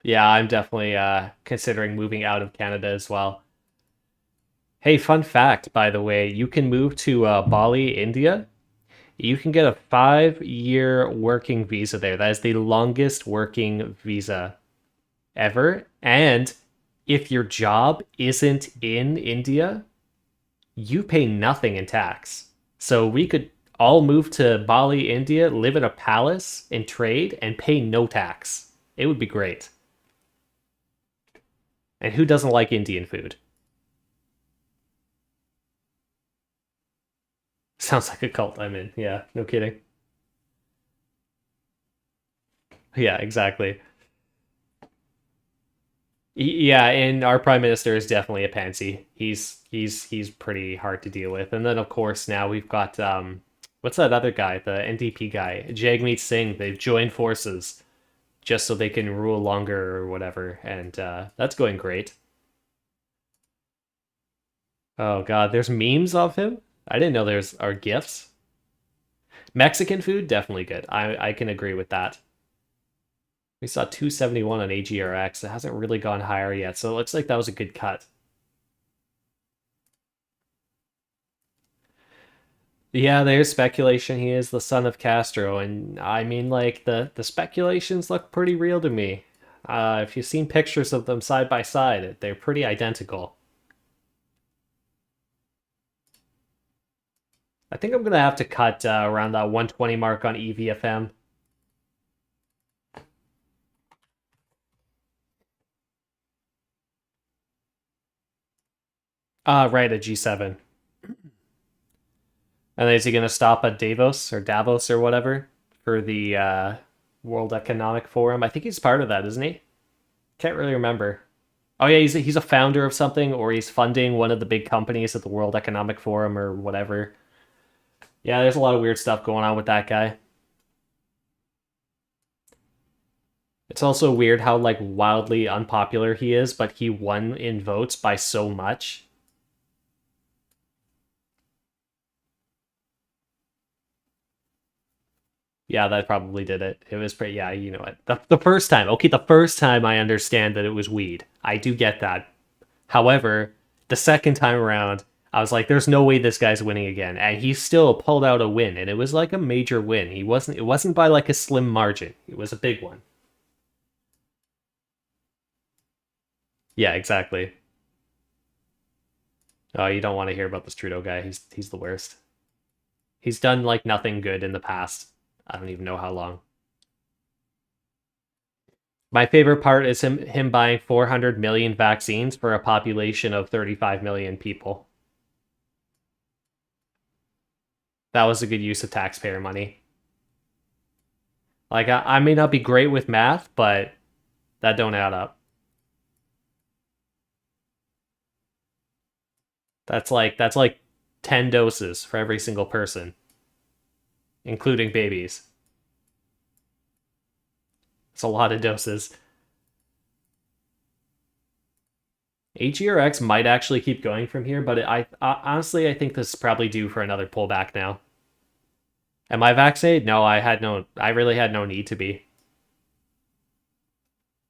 Yeah, I'm definitely considering moving out of Canada as well. Hey, fun fact, by the way, you can move to Bali, India. You can get a 5-year working visa there. That is the longest working visa ever. And if your job isn't in India, you pay nothing in tax. So we could all move to Bali, India, live in a palace and trade and pay no tax. It would be great. And who doesn't like Indian food? Sounds like a cult I'm in. Yeah, no kidding. Yeah, exactly. Yeah, and our prime minister is definitely a pansy. He's pretty hard to deal with. And then of course now we've got what's that other guy, the NDP guy, Jagmeet Singh. They've joined forces just so they can rule longer or whatever, and that's going great. Oh God, there's memes of him. I didn't know there's are gifs. Mexican food definitely good. I can agree with that. We saw 271 on AGRX. It hasn't really gone higher yet, so it looks like that was a good cut. Yeah, there's speculation he is the son of Castro, and I mean, like the speculations look pretty real to me. If you've seen pictures of them side by side, they're pretty identical. I think I'm gonna have to cut around that 120 mark on EVFM. Right at G7. And is he gonna stop at Davos or whatever for the World Economic Forum? I think he's part of that, isn't he? Can't really remember. Oh yeah, he's a founder of something, or he's funding one of the big companies at the World Economic Forum or whatever. Yeah, there's a lot of weird stuff going on with that guy. It's also weird how like wildly unpopular he is, but he won in votes by so much. Yeah, that probably did it. It was pretty. Yeah, you know it. The first time, okay, the first time I understand that it was weed. I do get that. However, the second time around, I was like, "There's no way this guy's winning again," and he still pulled out a win, and it was like a major win. He wasn't. It wasn't by like a slim margin. It was a big one. Yeah, exactly. Oh, you don't want to hear about this Trudeau guy. He's the worst. He's done like nothing good in the past. I don't even know how long. My favorite part is him buying 400 million vaccines for a population of 35 million people. That was a good use of taxpayer money. Like I may not be great with math, but that don't add up. That's like 10 doses for every single person, including babies. It's a lot of doses. AGRX might actually keep going from here, but I honestly I think this is probably due for another pullback now. Am I vaccinated? No, I really had no need to be.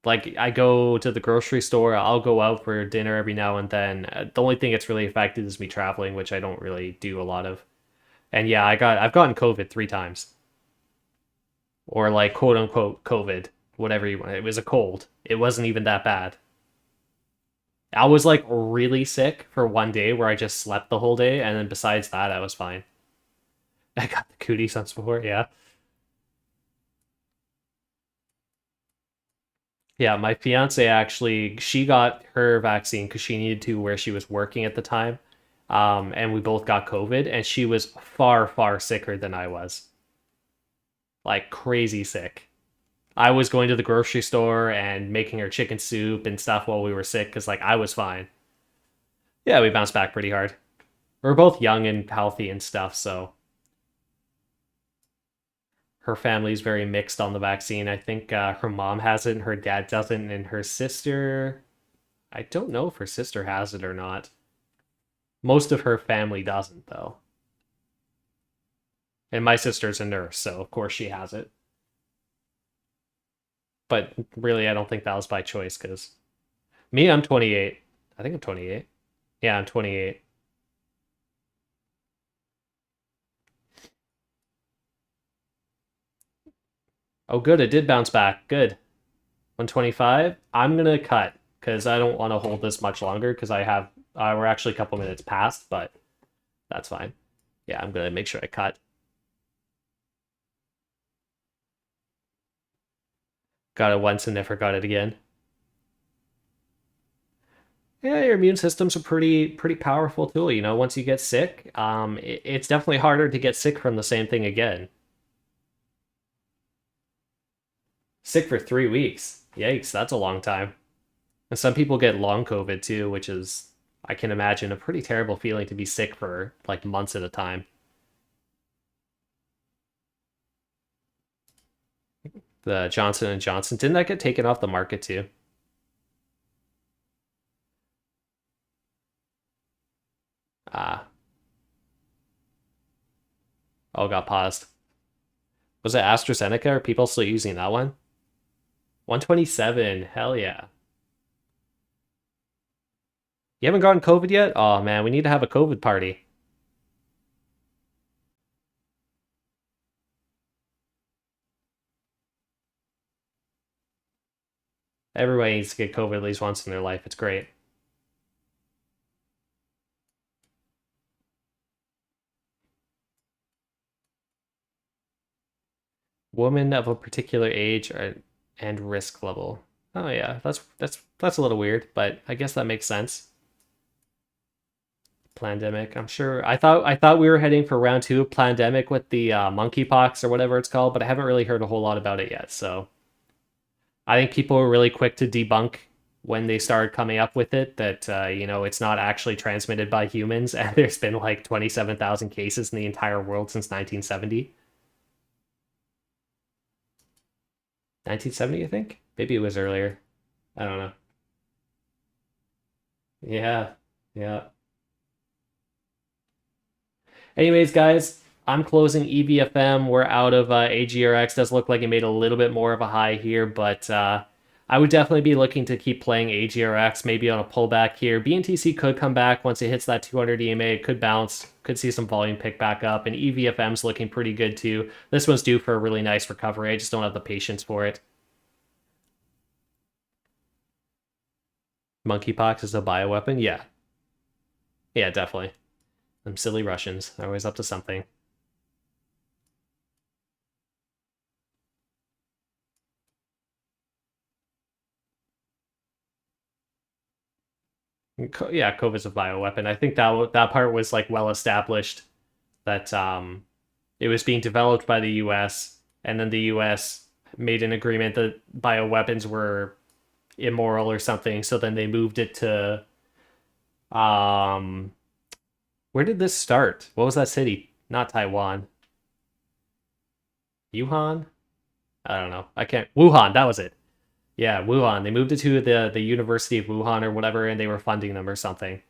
Like I go to the grocery store, I'll go out for dinner every now and then. The only thing that's really affected is me traveling, which I don't really do a lot of. And yeah, I've gotten COVID 3 times, or like quote unquote COVID, whatever you want. It was a cold. It wasn't even that bad. I was like really sick for one day where I just slept the whole day, and then besides that, I was fine. I got the cootie once before, yeah. Yeah, my fiance actually, she got her vaccine because she needed to where she was working at the time. And we both got COVID, and she was far, far sicker than I was. Like crazy sick. I was going to the grocery store and making her chicken soup and stuff while we were sick because, like, I was fine. Yeah, we bounced back pretty hard. We're both young and healthy and stuff, so her family's very mixed on the vaccine. I think her mom has it and her dad doesn't, and her sister. I don't know if her sister has it or not. Most of her family doesn't, though. And my sister's a nurse, so of course she has it. But really, I don't think that was by choice because me, I'm 28. I think I'm 28. Yeah, I'm 28. Oh, good. It did bounce back. Good. 125. I'm gonna cut because I don't want to hold this much longer because I have we're actually a couple minutes past, but that's fine. Yeah, I'm gonna make sure I cut. Got it once and never got it again. Yeah, your immune system's a pretty powerful tool. You know, once you get sick, it's definitely harder to get sick from the same thing again. Sick for 3 weeks. Yikes, that's a long time. And some people get long COVID too, which is, I can imagine, a pretty terrible feeling to be sick for like months at a time. The Johnson and Johnson, didn't that get taken off the market too? Ah, oh, got paused. Was it AstraZeneca? Are people still using that one? 127. Hell yeah. You haven't gotten COVID yet? Oh man, we need to have a COVID party. Everybody needs to get COVID at least once in their life. It's great. Woman of a particular age and risk level. Oh yeah, that's a little weird, but I guess that makes sense. Pandemic. I'm sure. I thought we were heading for round two of pandemic with the monkeypox or whatever it's called, but I haven't really heard a whole lot about it yet. So I think people were really quick to debunk when they started coming up with it that it's not actually transmitted by humans, and there's been like 27,000 cases in the entire world since 1970. 1970, I think. Maybe it was earlier. I don't know. Yeah, yeah. Anyways, guys, I'm closing EVFM. We're out of AGRX. Does look like it made a little bit more of a high here, but I would definitely be looking to keep playing AGRX, maybe on a pullback here. BNTC could come back once it hits that 200 EMA. It could bounce, could see some volume pick back up, and EVFM's looking pretty good too. This one's due for a really nice recovery. I just don't have the patience for it. Monkeypox is a bioweapon? Yeah. Yeah, definitely. Them silly Russians. They're always up to something. Yeah, COVID's a bioweapon. I think that part was like well established that it was being developed by the US, and then the US made an agreement that bioweapons were immoral or something, so then they moved it to um where did this start? What was that city? Not Taiwan. Wuhan? I don't know. I can't. Wuhan, that was it. Yeah, Wuhan. They moved it to the University of Wuhan or whatever, and they were funding them or something.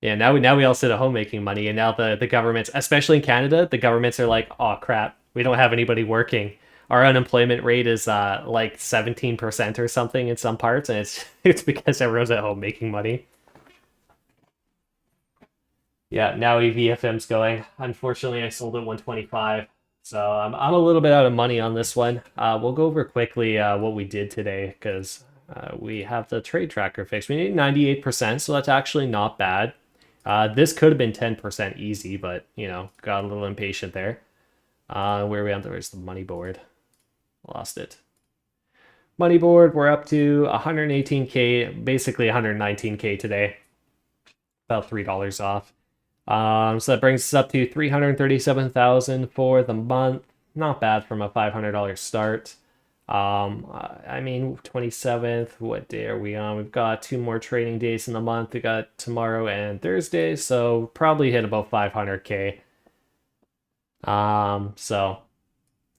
Yeah, now we all sit at home making money, and now the governments, especially in Canada, the governments are like, oh crap, we don't have anybody working. Our unemployment rate is like 17% or something in some parts, and it's it's because everyone's at home making money. Yeah, now EVFM's going. Unfortunately, I sold at 125, so I'm a little bit out of money on this one. We'll go over quickly what we did today because we have the trade tracker fixed. We need 98%, so that's actually not bad. This could have been 10% easy, but got a little impatient there. Where are we on? Where's the money board? Lost it. Money board, we're up to 118K, basically 119K today. About $3 off. So that brings us up to 337,000 for the month. Not bad from a $500 start. I mean, 27th, what day are we on? We've got two more trading days in the month. We got tomorrow and Thursday, so probably hit about 500K. So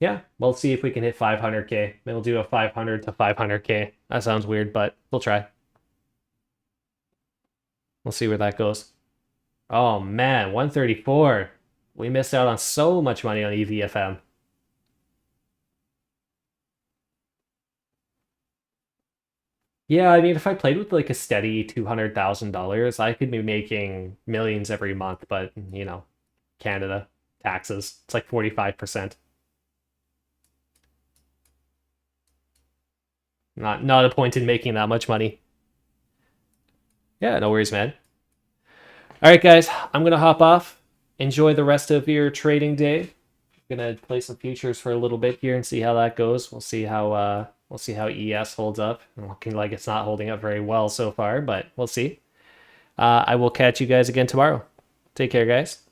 yeah, we'll see if we can hit 500K. We'll do a 500 to 500K. That sounds weird, but we'll try. We'll see where that goes. Oh man, 134. We missed out on so much money on EVFM. Yeah, I mean, if I played with like a steady $200,000, I could be making millions every month, but Canada taxes, it's like 45%. Not a point in making that much money. Yeah, no worries, man. All right, guys, I'm gonna hop off. Enjoy the rest of your trading day. I'm gonna play some futures for a little bit here and see how that goes. We'll see how We'll see how ES holds up. Looking like it's not holding up very well so far, but we'll see. I will catch you guys again tomorrow. Take care, guys.